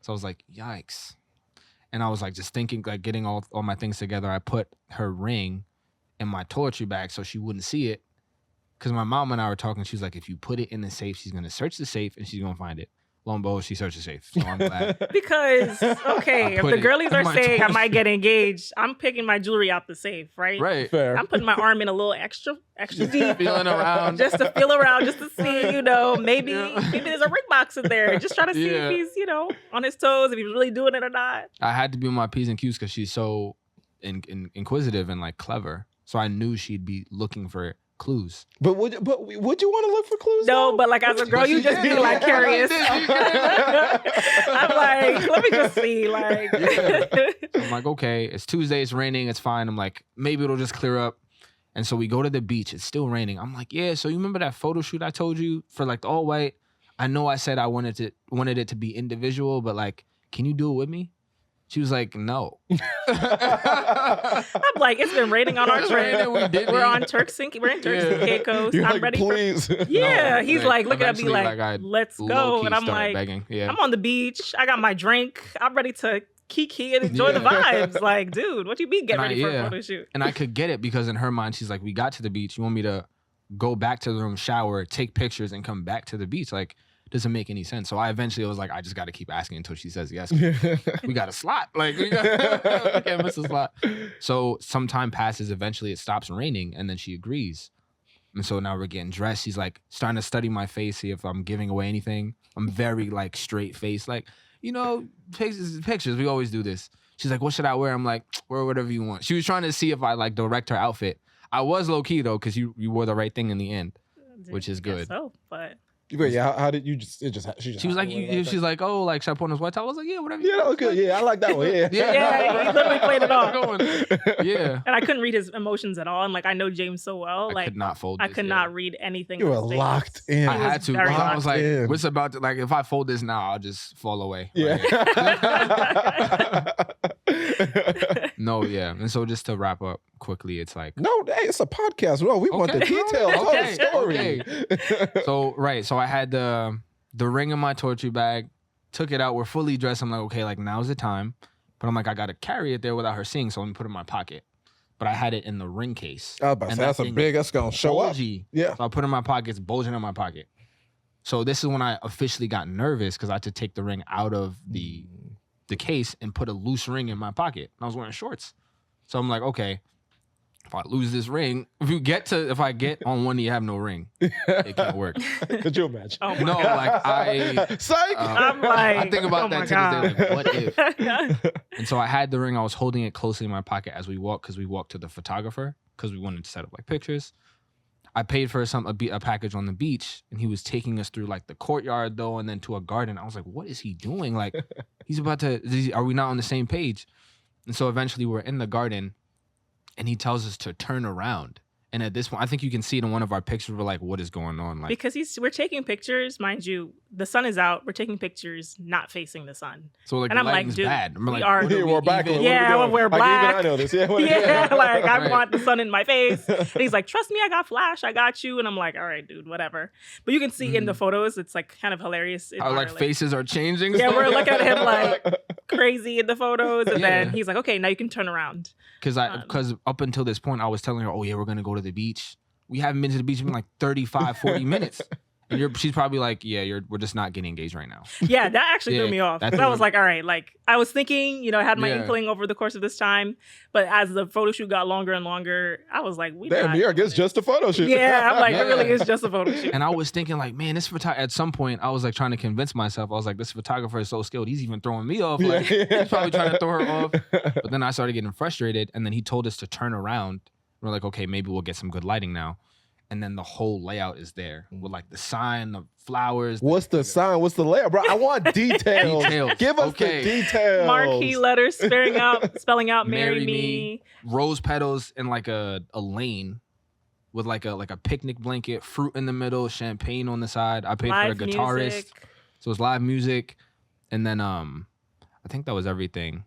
So I was like, yikes. And I was like, just thinking, like getting all my things together. I put her ring in my toiletry bag so she wouldn't see it. Because my mom and I were talking. She was like, if you put it in the safe, she's going to search the safe and she's going to find it. Lo and behold, she searches safe. So I'm glad. Because, okay, if put the it girlies in are my saying I toilet. might get engaged, I'm picking my jewelry out the safe, right? Right. Fair. I'm putting my arm in a little extra deep. Feeling around. Just to feel around, just to see, maybe there's a ring box in there. Just trying to see Yeah. if he's, on his toes, if he's really doing it or not. I had to be on my P's and Q's because she's so inquisitive and like clever. So I knew she'd be looking for clues. But would you want to look for clues? No, though? but like as a girl, you just be like curious. I'm like, let me just see. Like, I'm like, okay, it's Tuesday, it's raining, it's fine. I'm like, maybe it'll just clear up. And so we go to the beach. It's still raining. I'm like, yeah. So you remember that photo shoot I told you for like the all white? I know I said I wanted it to be individual, but like, can you do it with me? She was like, no. I'm like, it's been raining on our trip. We're on Turks and Caicos. You're I'm like, ready please. Yeah, No, he's like looking at me like, let's go. low-key And I'm started like, begging. Yeah. I'm on the beach. I got my drink. I'm ready to kiki and enjoy the vibes. Like, dude, what you mean get ready for a photo shoot? And I could get it because in her mind, she's like, we got to the beach. You want me to go back to the room, shower, take pictures, and come back to the beach? Like, doesn't make any sense. So I eventually was like, I just got to keep asking until she says yes. We got a slot. Like, we can't miss a slot. So some time passes. Eventually it stops raining and then she agrees. And so now we're getting dressed. She's like starting to study my face, see if I'm giving away anything. I'm very like straight face. Like, pictures. We always do this. She's like, what should I wear? I'm like, wear whatever you want. She was trying to see if I like direct her outfit. I was low key though, because you wore the right thing in the end, which is good. So, but Wait, yeah. How did you just? She was like, she's like, oh, like should I put on this white top? I was like, yeah, whatever. Yeah, that was good. Yeah, I like that one. Yeah, yeah, he literally played it off. Yeah. And I couldn't read his emotions at all. And like I know James so well, I could not fold. I could not read anything. You were on his face. locked in. I had to. I was like, in. what's about to, like, if I fold this now, I'll just fall away. Yeah. No, yeah. And so just to wrap up quickly, it's like, no, hey, it's a podcast, bro. We want the details. Tell the story. So I had the ring in my torture bag, took it out. We're fully dressed. I'm like, okay, like now's the time. But I'm like, I gotta carry it there without her seeing, so let me put it in my pocket. But I had it in the ring case. I was about to say, that's gonna show bulgy. up. Yeah. So I put it in my pocket, it's bulging in my pocket. So this is when I officially got nervous because I had to take the ring out of the case and put a loose ring in my pocket. And I was wearing shorts. So I'm like, okay, if I lose this ring, if I get on one knee, you have no ring, it can't work. Could you imagine? Oh my No, God. Psych. I'm like, I think about that to this day, like, what if? if? And so I had the ring. I was holding it closely in my pocket as we walked, because we walked to the photographer because we wanted to set up like pictures. I paid for a package on the beach, and he was taking us through like the courtyard though, and then to a garden. I was like, what is he doing? Like, he's about to, are we not on the same page? And so eventually we're in the garden, and he tells us to turn around. And at this point, I think you can see it in one of our pictures. We're like, what is going on? Like, Because we're taking pictures, mind you, the sun is out. We're taking pictures not facing the sun. so like, And the I'm like, lighting's dude, bad. I'm like, are- what are We're we back. even- Yeah, I wear black. Like, even I know this. Yeah. Yeah, like I Right. want the sun in my face. And he's like, trust me, I got flash, I got you. And I'm like, all right, dude, whatever. But you can see in the photos, it's like kind of hilarious. Our like faces are changing. Yeah, we're looking at him like crazy in the photos. And then Yeah. he's like, okay, now you can turn around. Because up until this point, I was telling her, oh yeah, we're going to go to the beach. We haven't been to the beach in like 35, 40 minutes. And she's probably like, yeah, we're just not getting engaged right now. Yeah, that actually Yeah, threw me off. that 'Cause threw I was me- like, all right, like I was thinking, I had my Yeah. inkling over the course of this time. But as the photo shoot got longer and longer, I was like, we Damn, not New York, doing it's this. just a photo shoot. Yeah, I'm like, Yeah. it really is just a photo shoot. And I was thinking like, man, at some point, I was like trying to convince myself. I was like, this photographer is so skilled. He's even throwing me off. Like, Yeah. he's probably trying to throw her off. But then I started getting frustrated. And then he told us to turn around. We're like, okay, maybe we'll get some good lighting now. And then the whole layout is there with like the sign, the flowers. What's the sign? What's the layout, bro? I want details. Details. Give us Okay. the details. Marquee letters spelling out marry me. Rose petals in like a lane with like a picnic blanket, fruit in the middle, champagne on the side. I paid Live for a guitarist. music. So it's live music. And then I think that was everything.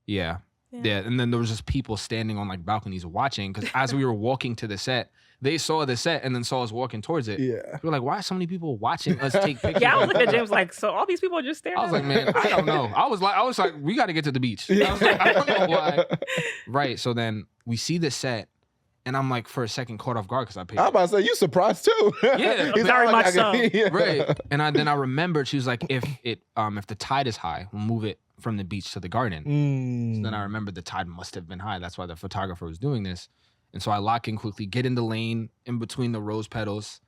Yeah. Yeah. And then there was just people standing on like balconies watching, because as we were walking to the set, they saw the set and then saw us walking towards it. Yeah. We were like, why are so many people watching us take pictures? Yeah, I was looking at James like, so all these people are just staring. I was like, at man, I don't know. I was like, we got to get to the beach. I was like, I don't know why. Right. So then we see the set, And I'm like, for a second, caught off guard because I paid. I'm about to say, you surprised too. Yeah, He's very like, much so. Yeah. Right. And then I remembered, she was like, if the tide is high, we'll move it from the beach to the garden. So then I remembered the tide must have been high. That's why the photographer was doing this. And so I lock in quickly, get in the lane in between the rose petals.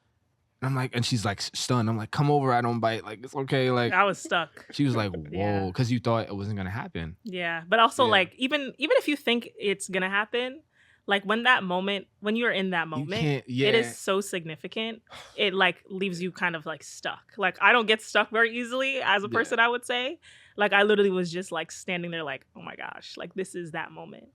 And I'm like, and she's like stunned. I'm like, come over, I don't bite. Like, it's okay. Like, I was stuck. she was like, whoa, Yeah. because you thought it wasn't gonna happen. Yeah, but also Yeah. like even if you think it's gonna happen, like when you're in that You moment, can't, yeah. it is so significant. It like leaves you kind of like stuck. Like I don't get stuck very easily as a person, I would say. Like I literally was just like standing there like, oh my gosh, like this is that moment.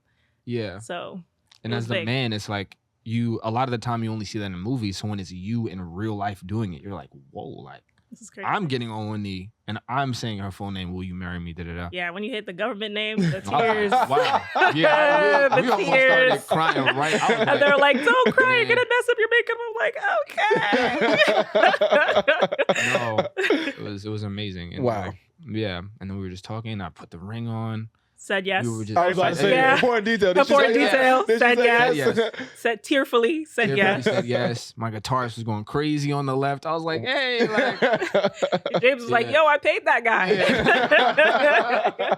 Yeah. So And it as was the big. man, it's like a lot of the time you only see that in movies. So when it's you in real life doing it, you're like, whoa, like This is crazy. I'm getting on one knee and I'm saying her full name, will you marry me? Da-da-da. Yeah, when you hit the government name, the Wow. tears. Wow. Yeah, The we almost tears. started crying right out. And they're like, don't cry, you're Man. gonna mess up your makeup. I'm like, okay. No, it was amazing. And Wow. like, yeah. And then we were just talking. I put the ring on. Said yes. We were just I was about to say, Yeah. important detail. Did she Important say yes? detail. Did she Said say yes. Said tearfully. Said Everybody yes. said yes. My guitarist was going crazy on the left. I was like, hey, like James was like, Yeah. yo, I paid that guy.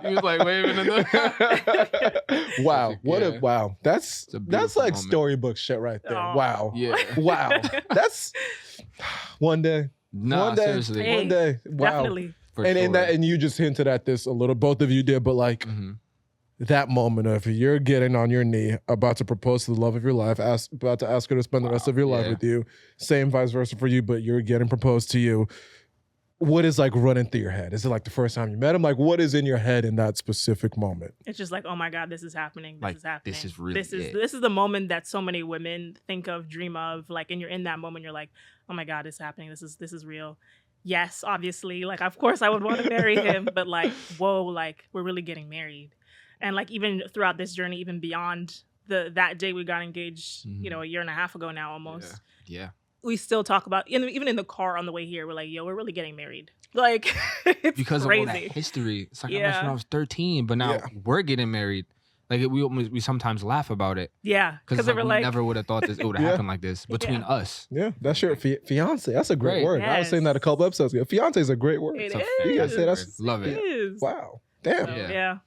he was like waving in the Wow. Yeah. Wow. That's It's a like beautiful moment. storybook shit right there. Oh. Wow. Yeah. Wow. That's one day. No, one day. seriously. Hey, One day. Wow. Definitely. For And sure. and you just hinted at this a little. Both of you did, but like Mhm. that moment of you're getting on your knee, about to propose to the love of your life, about to ask her to spend the rest of your life yeah. with you. Same vice versa for you, but you're getting proposed to you. What is like running through your head? Is it like the first time you met him? Like what is in your head in that specific moment? It's just like, oh my God, this is happening. This Like, is happening. this is really this is it. this is the moment that so many women think of, dream of. Like, and you're in that moment, you're like, oh my God, it's happening. This is real. Yes, obviously. Like, of course I would want to marry him, but like, whoa, like we're really getting married. And like even throughout this journey, even beyond that day we got engaged, Mhm. you know, a year and a half ago now almost. Yeah. We still talk about even in the car on the way here, we're like, yo, we're really getting married. Like it's Because crazy. of all that history. It's like I met Yeah. when I was 13, but now Yeah. we're getting married. Like we sometimes laugh about it Yeah. because Because we we're like, never would have thought this it would have Yeah. happened like this between Yeah. us. Yeah, that's your fiance. That's a great Right. word. I was saying that a couple episodes ago. Fiance is a great word. It It's a is. You guys say favorite that's- word. Love it it. is. Wow. Damn. So, Yeah. yeah.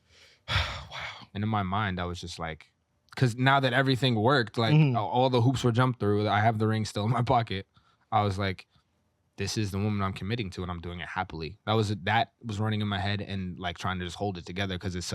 Wow. And in my mind, I was just like, because now that everything worked, like Mhm. all the hoops were jumped through, I have the ring still in my pocket. I was like, this is the woman I'm committing to, and I'm doing it happily. That was running in my head, and like trying to just hold it together because it's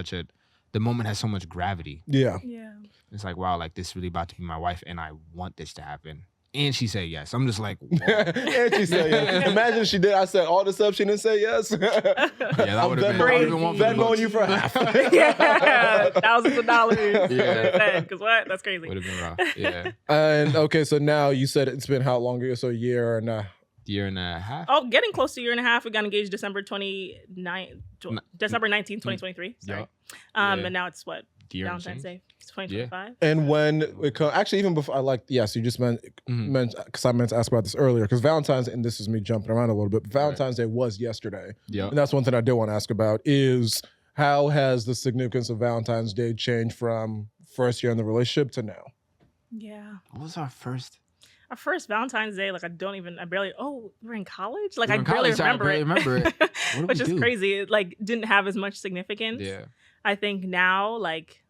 the moment has so much gravity. Yeah. Yeah. It's like, wow, like this is really about to be my wife, and I want this to happen. And she said yes. I'm just like, whoa. And she said yes. Imagine she did. I said all this up. She didn't say yes. Yeah, that would have been. Crazy. I would've been one for the Venmoing books. you for half. Yeah. Thousands of dollars. Yeah. Because what? That's crazy. Would have been rough. Yeah, And okay, so now you said it's been how long ago? So a year and year and a half. Oh, getting close to a year and a half. We got engaged December 19th, 2023. Sorry. Yeah. And Yeah. now it's what? Year and Valentine's change. Day. It's 2025. And when it comes, actually, even before, I like, yes, you just meant, Mhm. because I meant to ask about this earlier, because Valentine's, and this is me jumping around a little bit, but Valentine's Day was yesterday. Yeah. And that's one thing I did want to ask about is how has the significance of Valentine's Day changed from first year in the relationship to now? Yeah. What was our first? Our first Valentine's Day, like I barely, we're in college? Like We I were in barely college, so I remember barely it. remember it. What did Which we is do? crazy. It like didn't have as much significance. Yeah. I think now, like,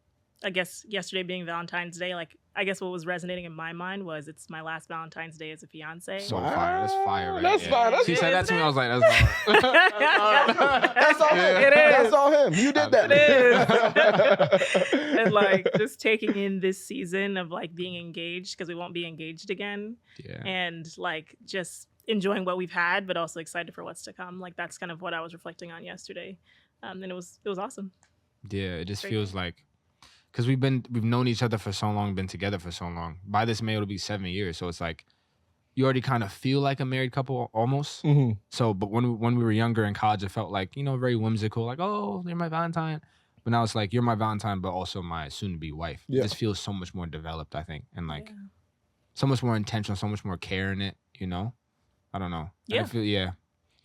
I guess yesterday being Valentine's Day, like, I guess what was resonating in my mind was it's my last Valentine's Day as a fiance. So fire. That's fire. Right That's there. fire. That's she said that to me. I was like, that's hard. That's all him. It is. That's all him. You did that. It is. And like just taking in this season of like being engaged because we won't be engaged again, Yeah. and like just enjoying what we've had, but also excited for what's to come. Like that's kind of what I was reflecting on yesterday, and it was awesome. Yeah. It just Great. feels like, because we've known each other for so long, been together for so long. By this May, it'll be 7 years. So it's like, you already kind of feel like a married couple almost. Mhm. So, but when we were younger in college, it felt like, very whimsical. Like, oh, you're my Valentine. But now it's like, you're my Valentine, but also my soon-to-be wife. Yeah. It just feels so much more developed, I think. And like, Yeah. so much more intentional, so much more care in it, I don't know. Yeah. I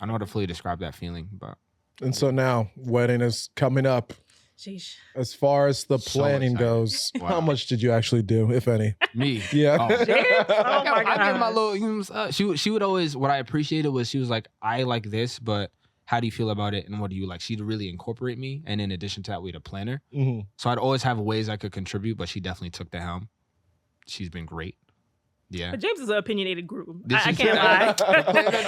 don't know how to fully describe that feeling, but And so now, wedding is coming up. Sheesh. As far as the So planning excited. goes, Wow. how much did you actually do, if any? Me. Yeah. Oh. James? Oh my I give my gosh. little. She would always. What I appreciated was she was like, I like this, but how do you feel about it, and what do you like? She'd really incorporate me, and in addition to that, we had a planner. hmm So I'd always have ways I could contribute, but she definitely took the helm. She's been great. Yeah. But James is an opinionated groom. Did I she can't say lie. that?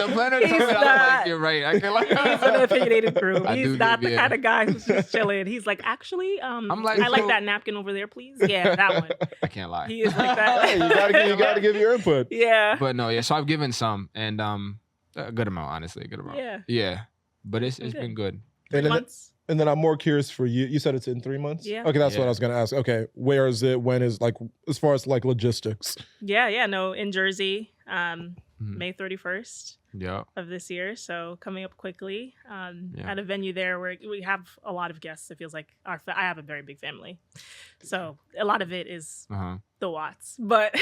The planner He's told me, I was not- like, you're right. I can like. He's an opinionated groom. I He's do not give- the yeah. kind of guy who's just chilling. He's like, actually, I'm like, I like so- that napkin over there, please. Yeah, that one. I can't lie. He is like Hey, that. you gotta give your input. Yeah. But no, yeah. So I've given some, and a good amount, honestly, a good amount. Yeah. Yeah. But it's Okay. been good. And then, Months. and then I'm more curious for you. You said it's in 3 months? Yeah. Okay, that's what Yeah. I was gonna ask. Okay, where is it? When is like as far as like logistics? Yeah, no, in Jersey, Mhm. May 31st Yeah. of this year. So coming up quickly Yeah. at a venue there where we have a lot of guests. It feels like I have a very big family. So a lot of it is the Watts, but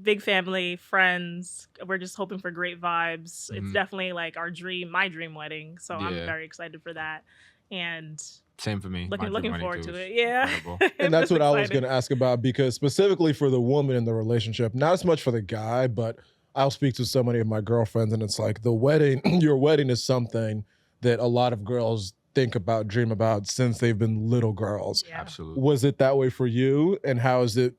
big family, friends. We're just hoping for great vibes. It's Mhm. definitely like my dream wedding. So I'm Yeah. very excited for that. And Same for me. My looking dream wedding forward too to is it. Yeah. incredible. And that's what I was exciting. gonna ask about, because specifically for the woman in the relationship, not as much for the guy, but I'll speak to so many of my girlfriends, and it's like the wedding, your wedding is something that a lot of girls think about, dream about since they've been little girls. Yeah. Absolutely. Was it that way for you? And how is it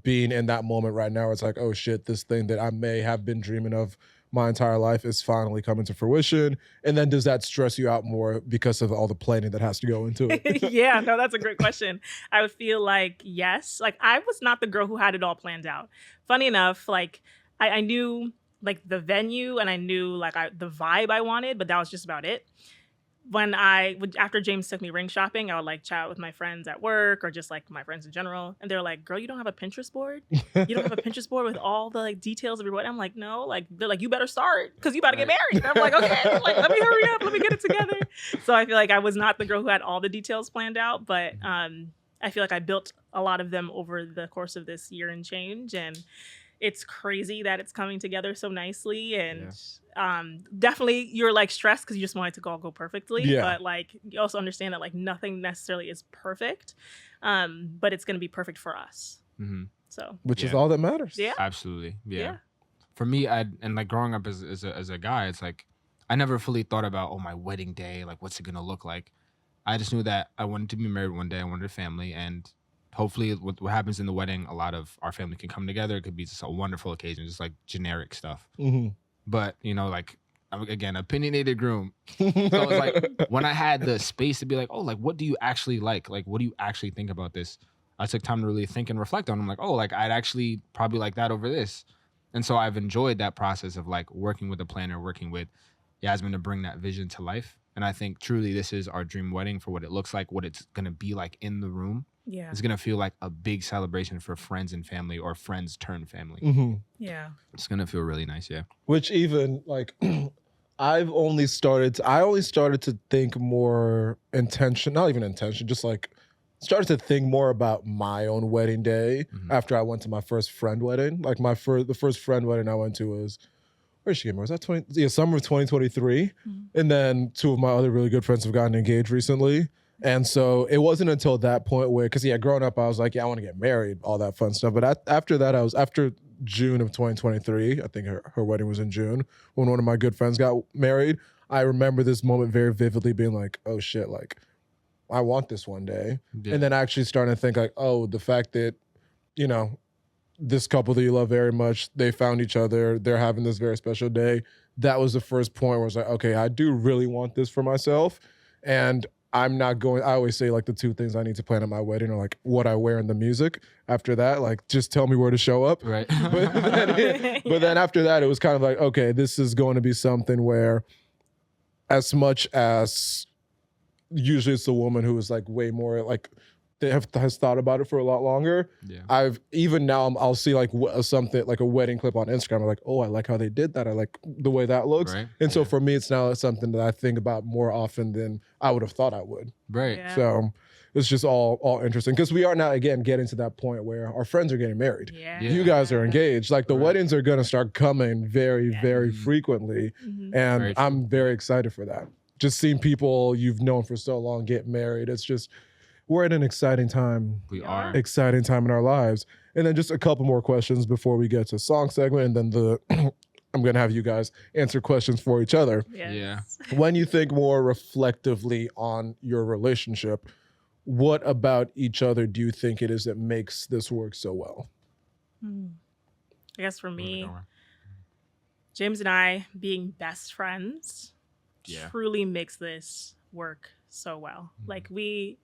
being in that moment right now? It's like, oh shit, this thing that I may have been dreaming of my entire life is finally coming to fruition. And then does that stress you out more because of all the planning that has to go into it? Yeah, no, that's a great question. I would feel like yes. Like I was not the girl who had it all planned out. Funny enough, like I knew like the venue and I knew like the vibe I wanted, but that was just about it. After James took me ring shopping, I would like chat with my friends at work or just like my friends in general. And they're like, girl, you don't have a Pinterest board? You don't have a Pinterest board with all the like details of your wedding? I'm like, no, like they're like, you better start because you about to get married. And I'm like, okay, like let me hurry up, let me get it together. So I feel like I was not the girl who had all the details planned out, but I feel like I built a lot of them over the course of this year and change. And it's crazy that it's coming together so nicely. And definitely you're like stressed because you just want it to all go perfectly. Yeah. But like you also understand that like nothing necessarily is perfect. But it's gonna be perfect for us. Mhm. So Which is Yeah. all that matters. yeah. Absolutely. Yeah. Yeah. For me, and like growing up as a guy, it's like I never fully thought about my wedding day, like what's it gonna look like. I just knew that I wanted to be married one day. I wanted a family, and hopefully, what happens in the wedding, a lot of our family can come together. It could be just a wonderful occasion, just like generic stuff. hmm But like again, opinionated groom. So it's like when I had the space to be like, oh, like what do you actually like? Like what do you actually think about this? I took time to really think and reflect on. I'm like, oh, like I'd actually probably like that over this. And so I've enjoyed that process of like working with a planner, working with Yasmin to bring that vision to life. And I think truly this is our dream wedding for what it looks like, what it's gonna be like in the room. Yeah. It's gonna feel like a big celebration for friends and family, or friends turn family. hmm Yeah. It's gonna feel really nice, yeah. Which even like I only started to think more not even intention, just like started to think more about my own wedding day Mhm. after I went to my first friend wedding. Like the first friend wedding I went to was, where did she get married? Was that summer of 2023? Mhm. And then two of my other really good friends have gotten engaged recently. And so it wasn't until that point where, because growing up, I was like, yeah, I want to get married, all that fun stuff. But after that, after June of 2023, I think her wedding was in June, when one of my good friends got married. I remember this moment very vividly being like, oh shit, like I want this one day. Yeah. And then actually starting to think like, oh, the fact that, this couple that you love very much, they found each other, they're having this very special day. That was the first point where I was like, okay, I do really want this for myself. And I always say like the two things I need to plan at my wedding are like what I wear and the music. After that, like just tell me where to show up. Right. But then after that, it was kind of like, okay, this is going to be something where as much as usually it's the woman who is like way more like has thought about it for a lot longer. Yeah. I'll see like something like a wedding clip on Instagram. I'm like, oh, I like how they did that. I like the way that looks. Right. And so Yeah. for me, it's now something that I think about more often than I would have thought I would. Right. Yeah. So it's just all interesting because we are now again getting to that point where our friends are getting married. Yeah. Yeah. You guys are engaged. Like the Right. weddings are going to start coming very, Yeah. very Mhm. frequently. Mhm. And Very true. I'm very excited for that. just seeing people you've known for so long get married. It's just, we're at an exciting time. We are. Exciting time in our lives. And then just a couple more questions before we get to song segment, and then I'm going to have you guys answer questions for each other. Yes. Yeah. When you think more reflectively on your relationship, what about each other do you think it is that makes this work so well? I guess for me, James and I being best friends truly makes this work so well. Like, we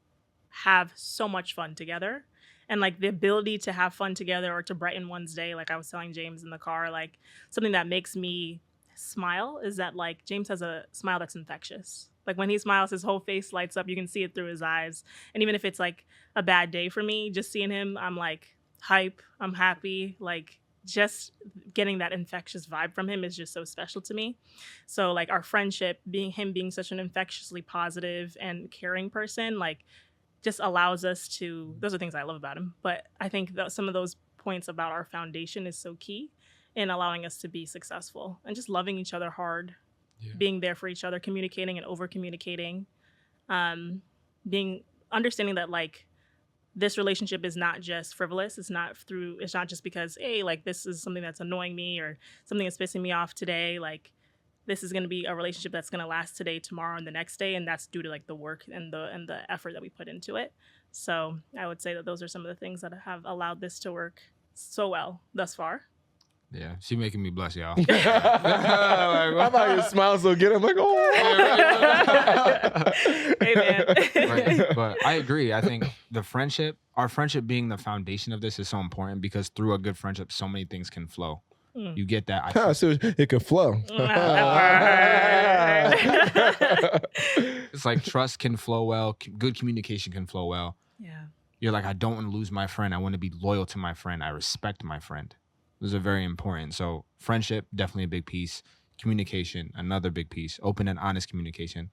have so much fun together, and like the ability to have fun together or to brighten one's day, like I was telling James in the car, like something that makes me smile is that like James has a smile that's infectious. Like when he smiles, his whole face lights up. You can see it through his eyes. And even if it's like a bad day for me, just seeing him, I'm like hype, I'm happy. Like just getting that infectious vibe from him is just so special to me. So like our friendship, being such an infectiously positive and caring person, like just allows us to, those are things I love about him. But I think that some of those points about our foundation is so key in allowing us to be successful and just loving each other hard, being there for each other, communicating and over communicating, understanding that like this relationship is not just frivolous. It's not just because, hey, like this is something that's annoying me or something that's pissing me off today. Like this is going to be a relationship that's going to last today, tomorrow, and the next day. And that's due to like the work and the effort that we put into it. So I would say that those are some of the things that have allowed this to work so well thus far. Yeah, she making me blush, y'all. I thought you smiled so good. I'm like, oh. Hey, man. Right. But I agree. I think our friendship being the foundation of this is so important because through a good friendship, so many things can flow. You get that. So it could flow. It's like trust can flow well. Good communication can flow well. Yeah. You're like, I don't want to lose my friend. I want to be loyal to my friend. I respect my friend. Those are very important. So friendship, definitely a big piece. Communication, another big piece. Open and honest communication.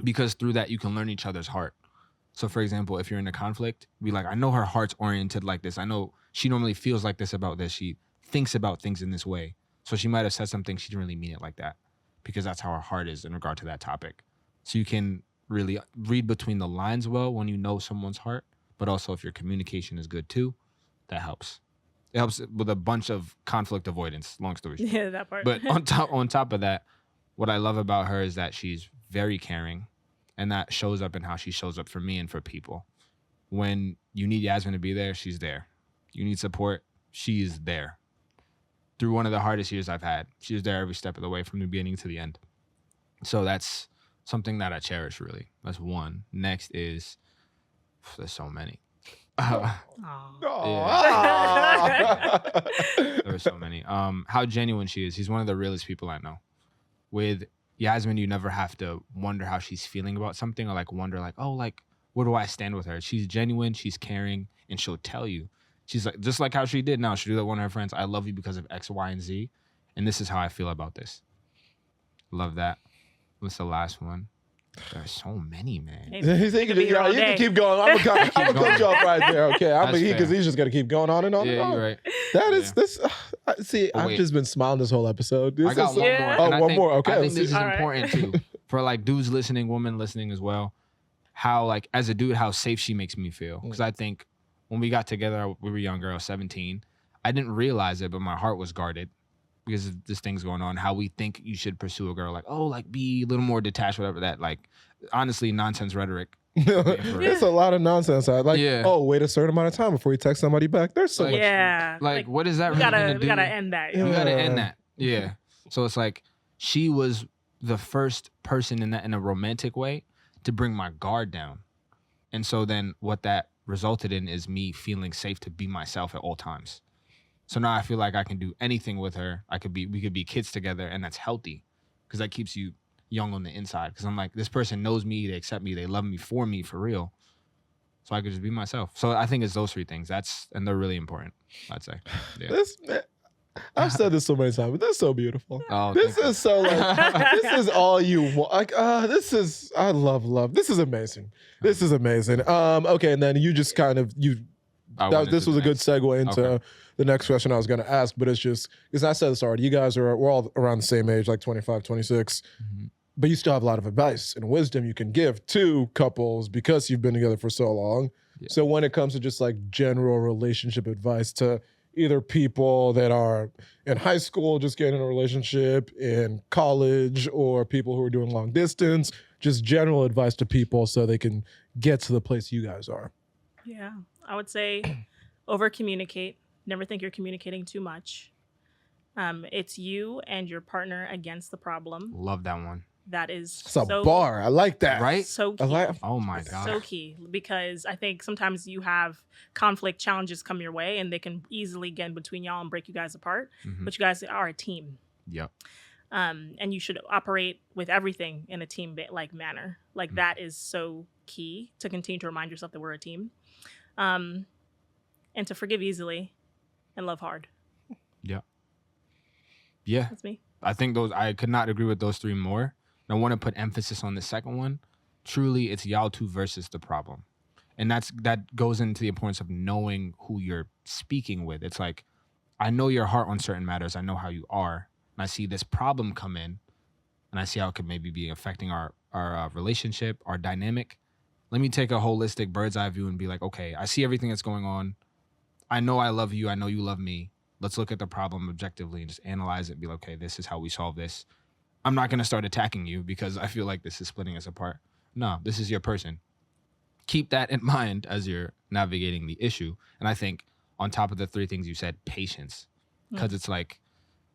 Because through that, you can learn each other's heart. So for example, if you're in a conflict, be like, I know her heart's oriented like this. I know she normally feels like this about this. She thinks about things in this way. So she might have said something, she didn't really mean it like that. Because that's how her heart is in regard to that topic. So you can really read between the lines well when you know someone's heart. But also if your communication is good too, that helps. It helps with a bunch of conflict avoidance, long story short. Yeah, that part. But on top of that, what I love about her is that she's very caring, and that shows up in how she shows up for me and for people. When you need Yasmin to be there, she's there. You need support, she is there. Through one of the hardest years I've had, she was there every step of the way from the beginning to the end. So that's something that I cherish, really. That's one. Next is, there's so many. There are so many. How genuine she is. She's one of the realest people I know. With Yasmin, you never have to wonder how she's feeling about something or like wonder like, oh, like where do I stand with her? She's genuine, she's caring, and she'll tell you. She's like, just like how she did now. She'll do that one of her friends. I love you because of X, Y, and Z, and this is how I feel about this. Love that. What's the last one? There's so many, man. Hey, you can keep going. I'm gonna cut you off right there, okay? Because he's just gonna keep going on and on and on. You're right. That is this. See, I've just been smiling this whole episode. I got one more. Oh, one more. Okay, I think this is All important too for like dudes listening, women listening as well. How like as a dude, how safe she makes me feel. Because I think when we got together, we were younger. I was 17. I didn't realize it, but my heart was guarded. Because of this thing's going on, how we think you should pursue a girl, like, oh, like be a little more detached, whatever that, like, honestly, nonsense rhetoric. It's a lot of nonsense. Oh, wait a certain amount of time before you text somebody back. There's so much. Yeah. Like, what is that really gonna do? We gotta end that. You gotta end that. Yeah. So it's like, she was the first person in a romantic way to bring my guard down. And so then what that resulted in is me feeling safe to be myself at all times. So now I feel like I can do anything with her. We could be kids together, and that's healthy because that keeps you young on the inside. Because I'm like, this person knows me, they accept me, they love me, for real. So I could just be myself. So I think it's those three things. And they're really important, I'd say. Yeah. I've said this so many times, but this is so beautiful. Oh, this is so like, this is all you want. Like, I love. This is amazing. This is amazing. Okay, and then you just kind of this was a good segue into the next question I was going to ask, but it's just, because I said this already, we're all around the same age, like 25, 26. Mm-hmm. but you still have a lot of advice and wisdom you can give to couples because you've been together for so long. Yeah. So when it comes to just like general relationship advice to either people that are in high school just getting in a relationship, in college, or people who are doing long distance, just general advice to people so they can get to the place you guys are. Yeah, I would say over communicate. Never think you're communicating too much. It's you and your partner against the problem. Love that one. That is It's a bar. I like that. Right? so key. I like, Oh my God. So key, because I think sometimes you have conflict challenges come your way and they can easily get in between y'all and break you guys apart. Mhm. But you guys are a team. Yep. And you should operate with everything in a team like manner. Like that is so key to continue to remind yourself that we're a team. And to forgive easily and love hard. Yeah. That's me. I think I could not agree with those three more. And I want to put emphasis on the second one. Truly, it's y'all two versus the problem. And that goes into the importance of knowing who you're speaking with. It's like, I know your heart on certain matters. I know how you are. And I see this problem come in. And I see how it could maybe be affecting our relationship, our dynamic. Let me take a holistic bird's eye view and be like, okay, I see everything that's going on. I know I love you. I know you love me. Let's look at the problem objectively and just analyze it and be like, okay, this is how we solve this. I'm not going to start attacking you because I feel like this is splitting us apart. No, this is your person. Keep that in mind as you're navigating the issue. And I think on top of the three things you said, patience. Because it's like,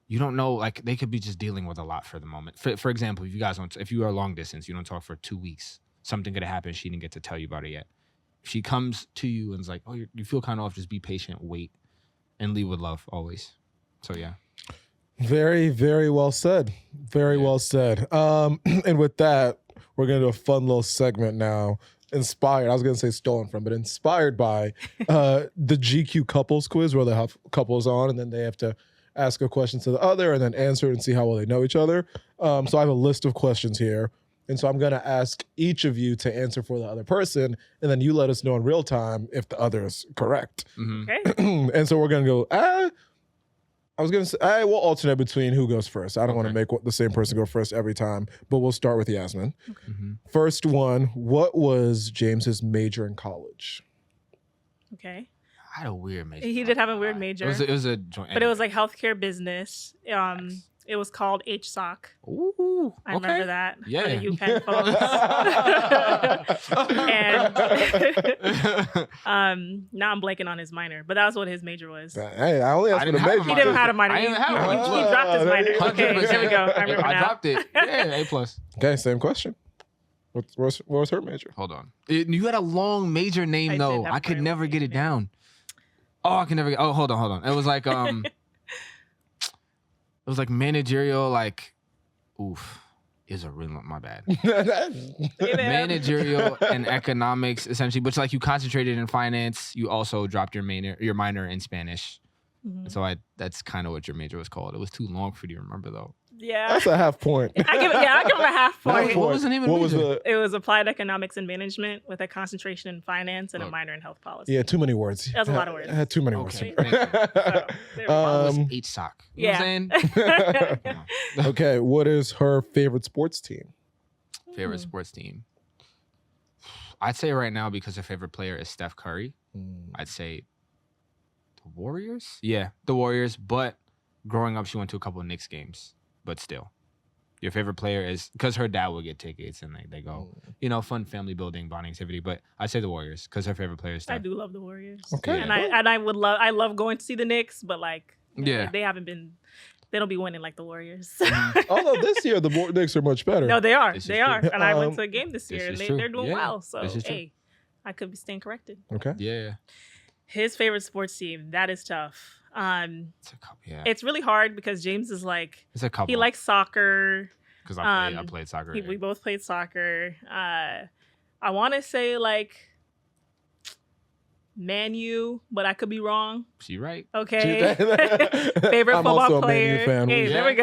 you don't know, like they could be just dealing with a lot for the moment. For example, if you are long distance, you don't talk for 2 weeks, something could have happened. She didn't get to tell you about it yet. If she comes to you and is like, oh, you feel kind of off, just be patient, wait. And lead with love always. So yeah. very, very well said. Very well said. And with that, we're gonna do a fun little segment now. Inspired, I was gonna say stolen from, but inspired by the GQ couples quiz, where they have couples on and then they have to ask a question to the other and then answer and see how well they know each other. So I have a list of questions here. And so I'm going to ask each of you to answer for the other person, and then you let us know in real time if the other is correct. Mm-hmm. Okay. And so we're going to go, I was going to say, we'll alternate between who goes first. I don't want to make the same person go first every time, but we'll start with Yasmin. Okay. Mm-hmm. First one, what was James's major in college? Okay. I had a weird major. He did have a weird major. It was a joint. But it was like healthcare business. It was called HSOC. Ooh, I remember that. Yeah. For the UPenn folks. And now I'm blanking on his minor, but that was what his major was. Hey, I only asked for the didn't have major. He didn't have a minor. I didn't have one. He dropped his minor. Okay, 100%. there we go. I remember I now. dropped it. Yeah, A+. Okay, same question. What was her major? Hold on. You had a long major name I did though. have I could quite a never long get it name. down. Oh, I can never. Oh, hold on. It was like it was like managerial. Like, oof. Is a real my bad. Managerial and economics, essentially, but like you concentrated in finance, you also dropped your minor in Spanish. Mhm. So that's kind of what your major was called. It was too long for you to remember though. Yeah. That's a half point. I give him a half point. What was the name of the What was major? It was applied economics and management with a concentration in finance and a Look. minor in health policy. Yeah, too many words. That's a lot of words. I had too many words. Okay. So, there we go. Was Um, HSOC. You know what I'm Yeah. saying? Okay, what is her favorite sports team? Favorite sports team? I'd say right now, because her favorite player is Steph Curry, I'd say the Warriors. Yeah, the Warriors. But growing up, she went to a couple of Knicks games. But still, your favorite player is, because her dad would get tickets and they go, fun family building, bonding activity. But I'd say the Warriors because her favorite player is Steph. I do love the Warriors. Okay. And I love going to see the Knicks, but like Yeah. they don't be winning like the Warriors. Although this year the Knicks are much better. No, they are. This is They true. are. And I went Um, to a game this this year and is true. they're doing Yeah, well. So this is true. hey, I could be staying corrected. Okay. Yeah, His favorite sports team, that is tough. it's a couple. Yeah, It's really hard because James is like, it's a couple. he likes soccer. because I um, played soccer. We both played soccer. I want to say like Man U, but I could be wrong. She right. Okay. Favorite I'm football also a Man U player. fan. Hey, Yeah. there we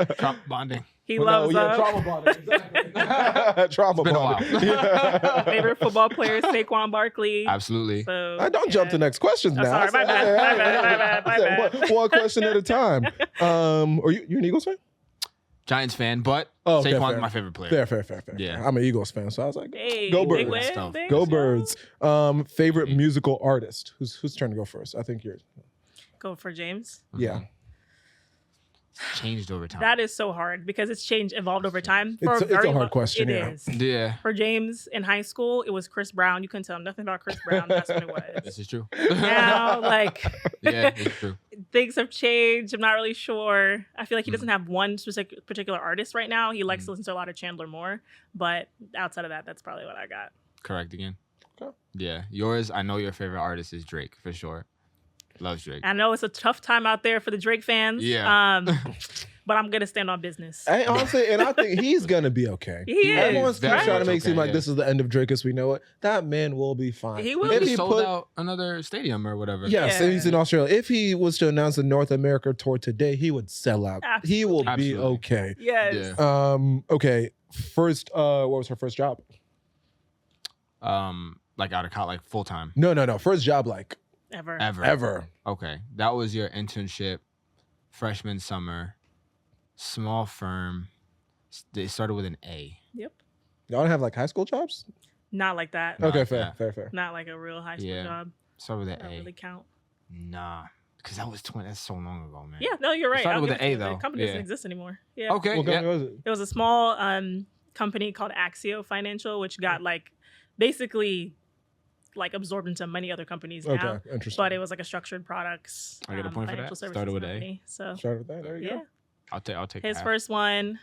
go. Trump bonding. He Well, loves no, trauma bonding. Exactly. Trauma It's been a bonding. while. Yeah. favorite football player, Saquon Barkley. Absolutely. So I don't jump to next questions Oh, now. sorry, my bad, my bad. One question at a time. Are you an Eagles fan? Giants fan, but Oh, okay, Saquon's fair. my favorite player. Fair. Yeah. I'm an Eagles fan, so I was like, Hey, go big Birds. win, big Go show. Birds. Favorite musical artist? Whose turn to go first? I think yours. Go for James. Yeah. It's changed over time. That is so hard because it's evolved over time. It's a very hard question, It yeah. is. Yeah. For James in high school, it was Chris Brown. You couldn't tell him nothing about Chris Brown. That's what it was. This is true. Now, like, Yeah, it's true. things have changed. I'm not really sure. I feel like he doesn't have one specific particular artist right now. He likes to listen to a lot of Chandler Moore, but outside of that, that's probably what I got. Correct again. Okay. Yeah. Yours, I know your favorite artist is Drake, for sure. Loves Drake. I know it's a tough time out there for the Drake fans. Yeah. But I'm gonna stand on business. Honestly, and I think he's gonna be okay. He is. Everyone's Very trying to much make it seem okay, like yeah. this is the end of Drake as we know it. That man will be fine. He will If be. He he sold put- out another stadium or whatever. Yes, Yeah. he's in Australia. If he was to announce the North America tour today, he would sell out. He will be Absolutely. okay. Yes. Yeah. Okay. First, what was her first job? Like out of college, like full time. No. First job, like Ever. ever. Okay. That was your internship, freshman summer, small firm. They started with an A. Yep. Y'all don't have like high school jobs? Not like that. No. Okay, yeah. fair. Not like a real high school Yeah. job. Started with an That A. really count. Nah. Because that was that's so long ago, man. Yeah, no, you're right. started I'll with give an it A, to you. though. The company doesn't Yeah. exist anymore. Yeah. Okay. What yeah. company was it? It was a small company called Axio Financial, which got like basically like absorbed into many other companies now. Okay, interesting. But it was like a structured products. I get a point for financial that? services Started with A? company. So Start with that. There you yeah, I'll take his half. first one.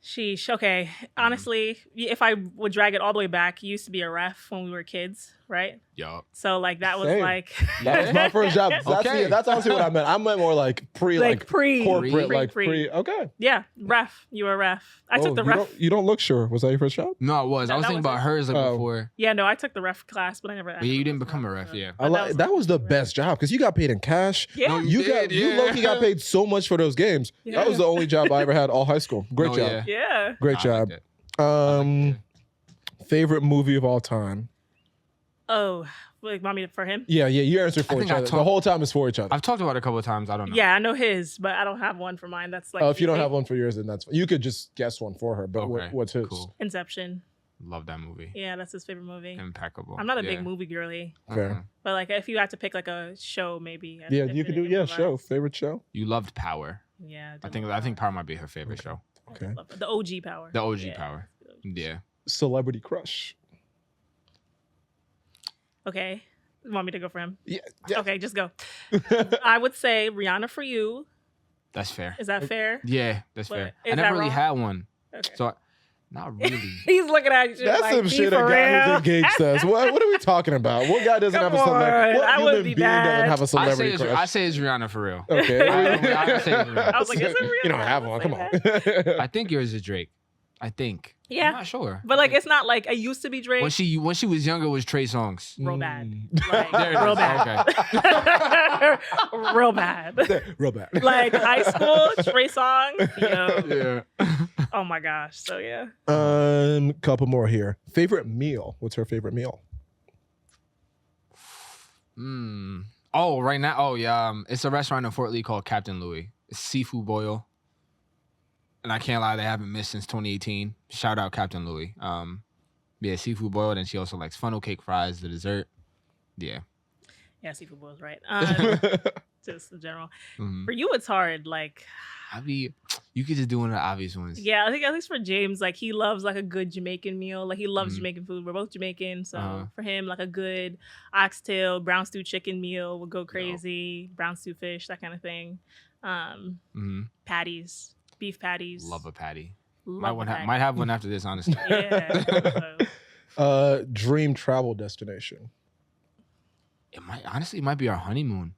Sheesh. Okay. Honestly, if I would drag it all the way back, he used to be a ref when we were kids, right? Yup. So like that was Same. like That was my first job. Okay. That's honestly what I meant. I meant more like pre, like pre corporate, Pre- like pre. Okay. Yeah, ref. You were a ref. I took the you ref. You don't look sure. Was that your first job? No, it was. No, I was that thinking was about it. hers like Oh. before. Yeah, no, I took the ref class, but I never. But you didn't become a ref, yeah. That was the best job because you got paid in cash. Yeah. No, You did, you yeah. low-key got paid so much for those games. Yeah. That was the only job I ever had all high school. Great Oh, job. yeah. Yeah. Great I job. liked it. Favorite movie of all time? Oh, like want me for him? Yeah. You answered for I each think I other. The talked- whole time is for each other. I've talked about it a couple of times. I don't know. Yeah, I know his, but I don't have one for mine. That's like If you don't easy. have one for yours, then that's fine. You could just guess one for her. But Okay, what's his? Cool. Inception. Love that movie. Yeah, that's his favorite movie. Impeccable. I'm not a Yeah. big movie girly, Fair. Uh-huh. but like if you had to pick like a show, maybe. Yeah, you could do show. Favorite show? You loved Power. Yeah, I think Power might be her favorite show. Okay. the OG Power. The OG Yeah. Power. Yeah. Celebrity crush. Okay, you want me to go for him? Yeah. Okay, just go. I would say Rihanna for you. That's fair. Is that fair? Yeah, that's But fair. is I never that really wrong? had one. Okay. So, not really. He's looking at you. That's like, some "Be shit a for guy who's real?" engaged says. What are we talking about? What guy doesn't Come have a celebrity? on, What I human wouldn't be being doesn't mad. have a celebrity crush? I say it's Rihanna for real. Okay. I say it's Rihanna. I was like, is it real? You don't have I one. was Come like, on. I think yours is Drake. I think. Yeah. I'm not sure. But like, it's not like I used to be Drake. when she was younger, it was Trey Songs. Real bad. Mm. Like, There it real is. bad. Real bad. Real bad. Like high school, Trey Songz. Yo. Yeah. Oh my gosh. So yeah. Couple more here. Favorite meal? What's her favorite meal? Oh, right now. Oh, yeah. It's a restaurant in Fort Lee called Captain Louis. It's seafood boil. And I can't lie, they haven't missed since 2018. Shout out Captain Louis. Yeah, seafood boiled, and she also likes funnel cake fries, the dessert. Yeah. Yeah, seafood boils, right? Just in general. Mhm. For you, it's hard. Like, You could just do one of the obvious ones. yeah, I think at least for James, like he loves like a good Jamaican meal. Like he loves Mhm. Jamaican food. We're both Jamaican, so Uh-huh. for him, like a good oxtail, brown stew chicken meal would go crazy. Brown stew fish, that kind of thing. Patties, beef patties. Love a patty. Love a patty. Might have one after this, honestly. Yeah. so, Dream travel destination. It might be our honeymoon.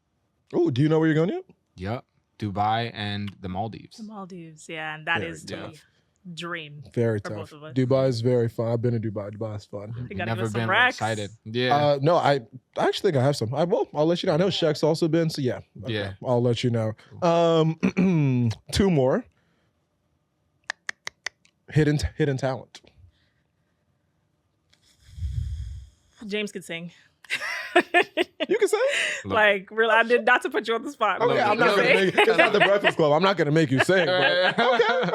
Oh, do you know where you're going yet? Yep. Dubai and the Maldives. the Maldives, yeah, and that Very is tough. the dream. Very For tough. both of us. Dubai is very fun. I've been to Dubai. Dubai is fun. You We've gotta never give us some been racks. excited. Yeah. No, I actually think I have some. I'll let you know. I know Shaq's also been, so yeah. Okay, Yeah. I'll let you know. Two more. Hidden talent. James could sing. You can say. Like, really, I did not to put you on the spot. Okay, I'm not gonna make it's not the Breakfast Club. I'm not gonna make you sing. But okay.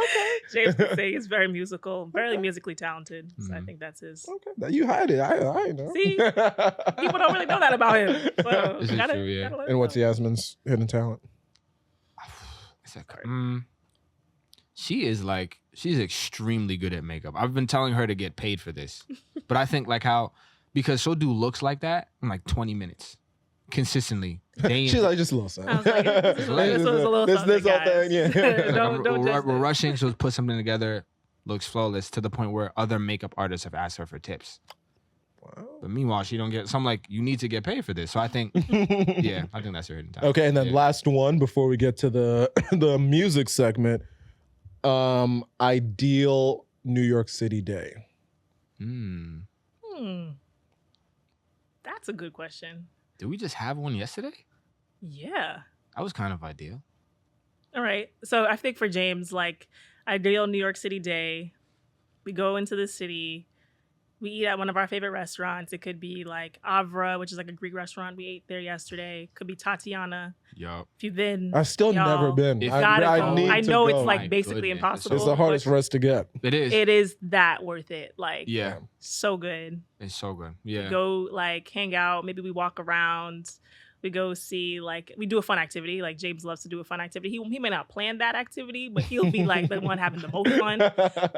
James can sing. He's very musical, very musically talented. So I think that's his. Okay, you had it. I know. See, people don't really know that about him. So This is true, yeah. And what's Yasmin's hidden talent? She's extremely good at makeup. I've been telling her to get paid for this, but I think because she'll do looks like that in like 20 minutes consistently. She's like, just a little something. I was like, this was a little this something, whole guys. thing, yeah. don't judge we're this. rushing. She'll put something together, looks flawless to the point where other makeup artists have asked her for tips. Wow. But meanwhile, she don't get. So I'm like, you need to get paid for this. So I think, yeah, I think that's her hidden talent. Okay, and then last one before we get to the music segment. Ideal New York City day. That's a good question. Did we just have one yesterday? Yeah. That was kind of ideal. All right. So I think for James, like, ideal New York City day, we go into the city, we eat at one of our favorite restaurants. It could be like Avra, which is like a Greek restaurant. We ate there yesterday. Could be Tatiana. Yup. If you've been, I've still never been. If- I need I to know go. it's like My basically goodness. impossible. It's the hardest but for us to get. It is. It is that worth it. Like, Yeah. so good. It's so good. Yeah. Go like hang out. Maybe we walk around. We go see, like, we do a fun activity. Like, James loves to do a fun activity. He may not plan that activity, but he'll be like the one having the most fun.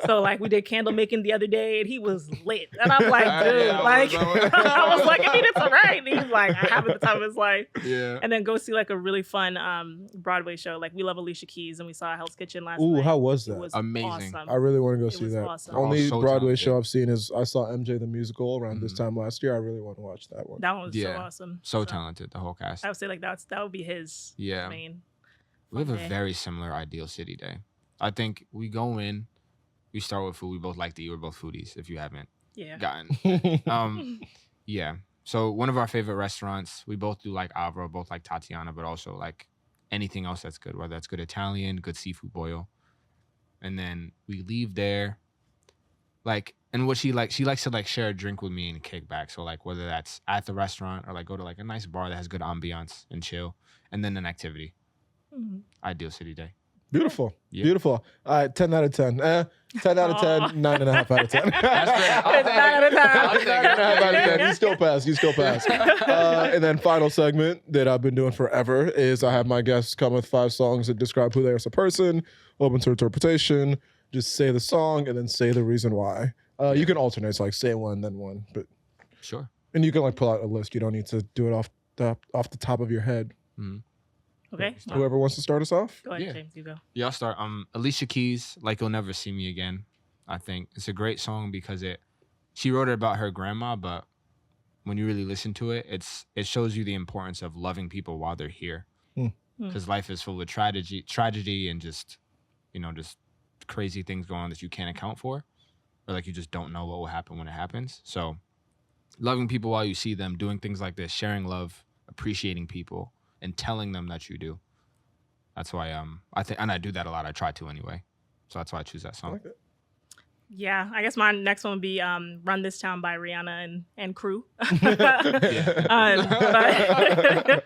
So, like, we did candle making the other day, and he was lit. And I'm like, dude, Yeah, like, I was like, I mean, it's all right. And he was like, having the time of his life. Yeah. And then go see, like, a really fun Broadway show. Like, we love Alicia Keys, and we saw Hell's Kitchen last night. Ooh, how was that? It was Amazing. awesome. I really want to go It see was that. awesome. Only So Broadway talented. show I've seen is I saw MJ the Musical around this Mhm. time last year. I really want to watch that one. That one was so Yeah. awesome. So talented, the whole cast. I would say, like, that would be his Yeah. main. We have a day. very similar ideal city day. I think we go in, we start with food. We both like to eat. We're both foodies, if you haven't Yeah. gotten. Yeah. So one of our favorite restaurants, we both do like Avra, both like Tatiana, but also like anything else that's good, whether that's good Italian, good seafood boil. And then we leave there. Like, and what she likes to like share a drink with me and kick back. So like whether that's at the restaurant or like go to like a nice bar that has good ambiance and chill, and then an activity. Mhm. Ideal city day. Beautiful. Yeah. Beautiful. All right, 10 out of 10. 10 out of 10, 9.5 out of 10. That's fair. I'll It's take nine out of it. 10. I'll Nine take and a half out of 10. it. You still pass. And then final segment that I've been doing forever is I have my guests come with 5 songs that describe who they are as a person, open to interpretation. Just say the song and then say the reason why. You can alternate, so like say one, then one. But Sure. and you can like pull out a list. You don't need to do it off the top of your head. Okay. Whoever wants to start us off. Go ahead, Yeah. James. You go. Yeah, I'll start. Alicia Keys, Like You'll Never See Me Again. I think it's a great song because she wrote it about her grandma, but when you really listen to it, it shows you the importance of loving people while they're here. Because life is full of tragedy and just crazy things going on that you can't account for, or like you just don't know what will happen when it happens. So loving people while you see them, doing things like this, sharing love, appreciating people, and telling them that you do. That's why I think, and I do that a lot. I try to anyway. So that's why I choose that I song. like it. Yeah, I guess my next one would be "Run This Town" by Rihanna and crew. Yeah. But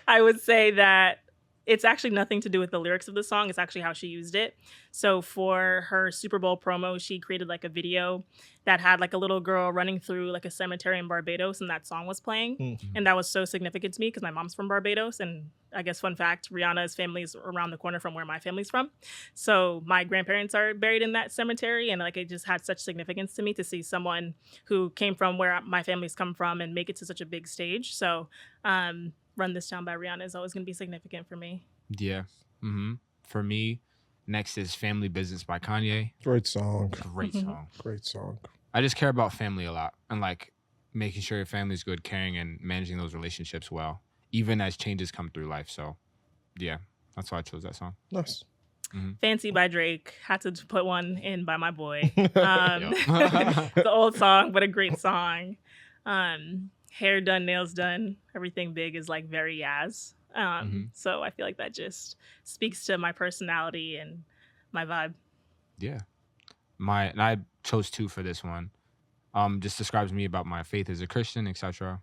I would say that it's actually nothing to do with the lyrics of the song. It's actually how she used it. So for her Super Bowl promo, she created like a video that had like a little girl running through like a cemetery in Barbados, and that song was playing. And that was so significant to me because my mom's from Barbados. And I guess fun fact, Rihanna's family is around the corner from where my family's from. So my grandparents are buried in that cemetery, and like it just had such significance to me to see someone who came from where my family's come from and make it to such a big stage. So Run This Town by Rihanna is always going to be significant for me. Yeah. For me, next is Family Business by Kanye. Great song. Great song. Great song. I just care about family a lot and like making sure your family's good, caring, and managing those relationships well, even as changes come through life. So, yeah, that's why I chose that song. Nice. Fancy by Drake. Had to put one in by my boy. Yo. The old song, but a great song. Hair done, nails done. Everything big is like very Yaz. So I feel like that just speaks to my personality and my vibe. Yeah. And I chose 2 for this one. Just describes me about my faith as a Christian, etc.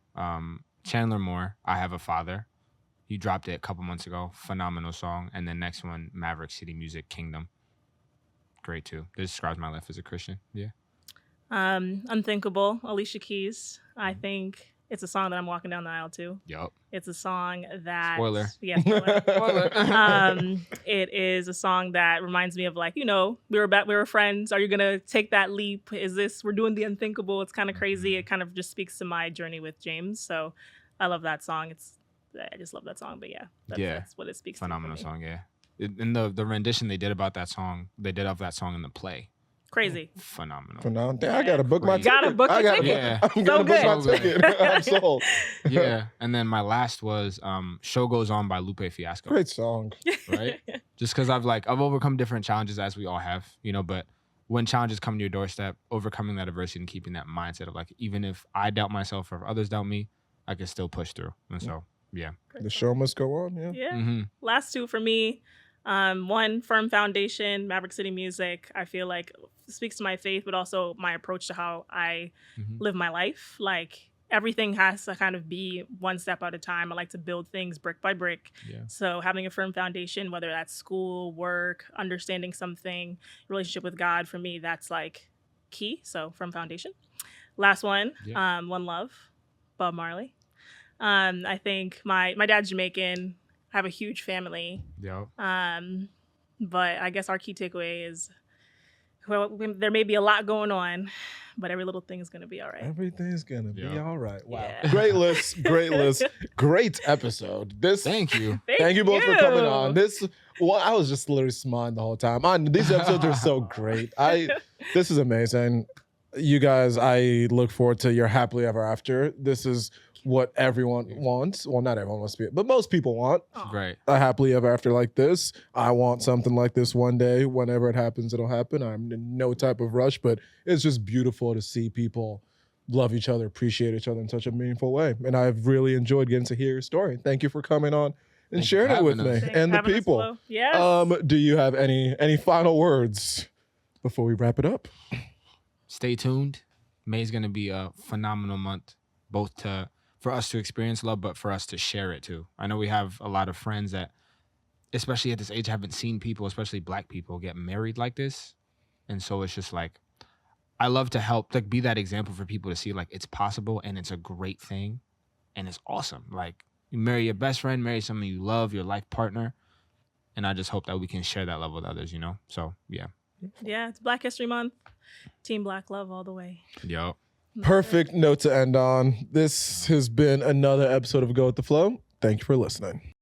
Chandler Moore, I Have a Father. He dropped it a couple months ago. Phenomenal song. And then next one, Maverick City Music, Kingdom. Great too. This describes my life as a Christian. Yeah. Unthinkable, Alicia Keys. I think it's a song that I'm walking down the aisle to. Yup. It's a song that Spoiler. Yeah, spoiler. Spoiler. It is a song that reminds me of like, we were friends. Are you gonna take that leap? We're doing the unthinkable? It's kind of crazy. It kind of just speaks to my journey with James. So I love that song. I just love that song. But yeah, that's what it speaks Phenomenal to. Phenomenal song, yeah. In the rendition they did of that song in the play. Crazy. Phenomenal. I gotta book my ticket. Gotta book a ticket. Yeah. I'm gonna book my good. ticket. I'm sold. Yeah. And then my last was Show Goes On by Lupe Fiasco. Great song. Right? Just because I've overcome different challenges, as we all have, but when challenges come to your doorstep, overcoming that adversity and keeping that mindset of like, even if I doubt myself or if others doubt me, I can still push through. And so, yeah. The show must go on. Yeah. Yeah. Mm-hmm. Last two for me. One, Firm Foundation, Maverick City Music. I feel like speaks to my faith, but also my approach to how I live my life. Like everything has to kind of be one step at a time. I like to build things brick by brick. Yeah. So having a firm foundation, whether that's school, work, understanding something, relationship with God, for me, that's like key. So Firm Foundation. Last one, One Love, Bob Marley. I think my dad's Jamaican. I have a huge family. Yep. But I guess our key takeaway is, there may be a lot going on, but every little thing is going to be all right. Everything's gonna be all right. Wow. Yeah. Great list. Great episode. Thank you. Thank you both for coming on. I was just literally smiling the whole time. These episodes are so great. This is amazing. You guys, I look forward to your happily ever after. This is what everyone wants. Well, not everyone wants to be, but most people want Right. a happily ever after like this. I want something like this one day. Whenever it happens, it'll happen. I'm in no type of rush, but it's just beautiful to see people love each other, appreciate each other in such a meaningful way. And I've really enjoyed getting to hear your story. Thank you for coming on and sharing it with me and the people. Yes. Do you have any final words before we wrap it up? Stay tuned. May's going to be a phenomenal month, both for us to experience love, but for us to share it too. I know we have a lot of friends that, especially at this age, haven't seen people, especially Black people, get married like this. And so it's just like, I love to help, like, be that example for people to see, like, it's possible and it's a great thing and it's awesome. Like, you marry your best friend, marry someone you love, your life partner. And I just hope that we can share that love with others, So, yeah. Yeah, it's Black History Month. Team Black love all the way. Yo. Perfect note to end on. This has been another episode of Go With The Flow. Thank you for listening.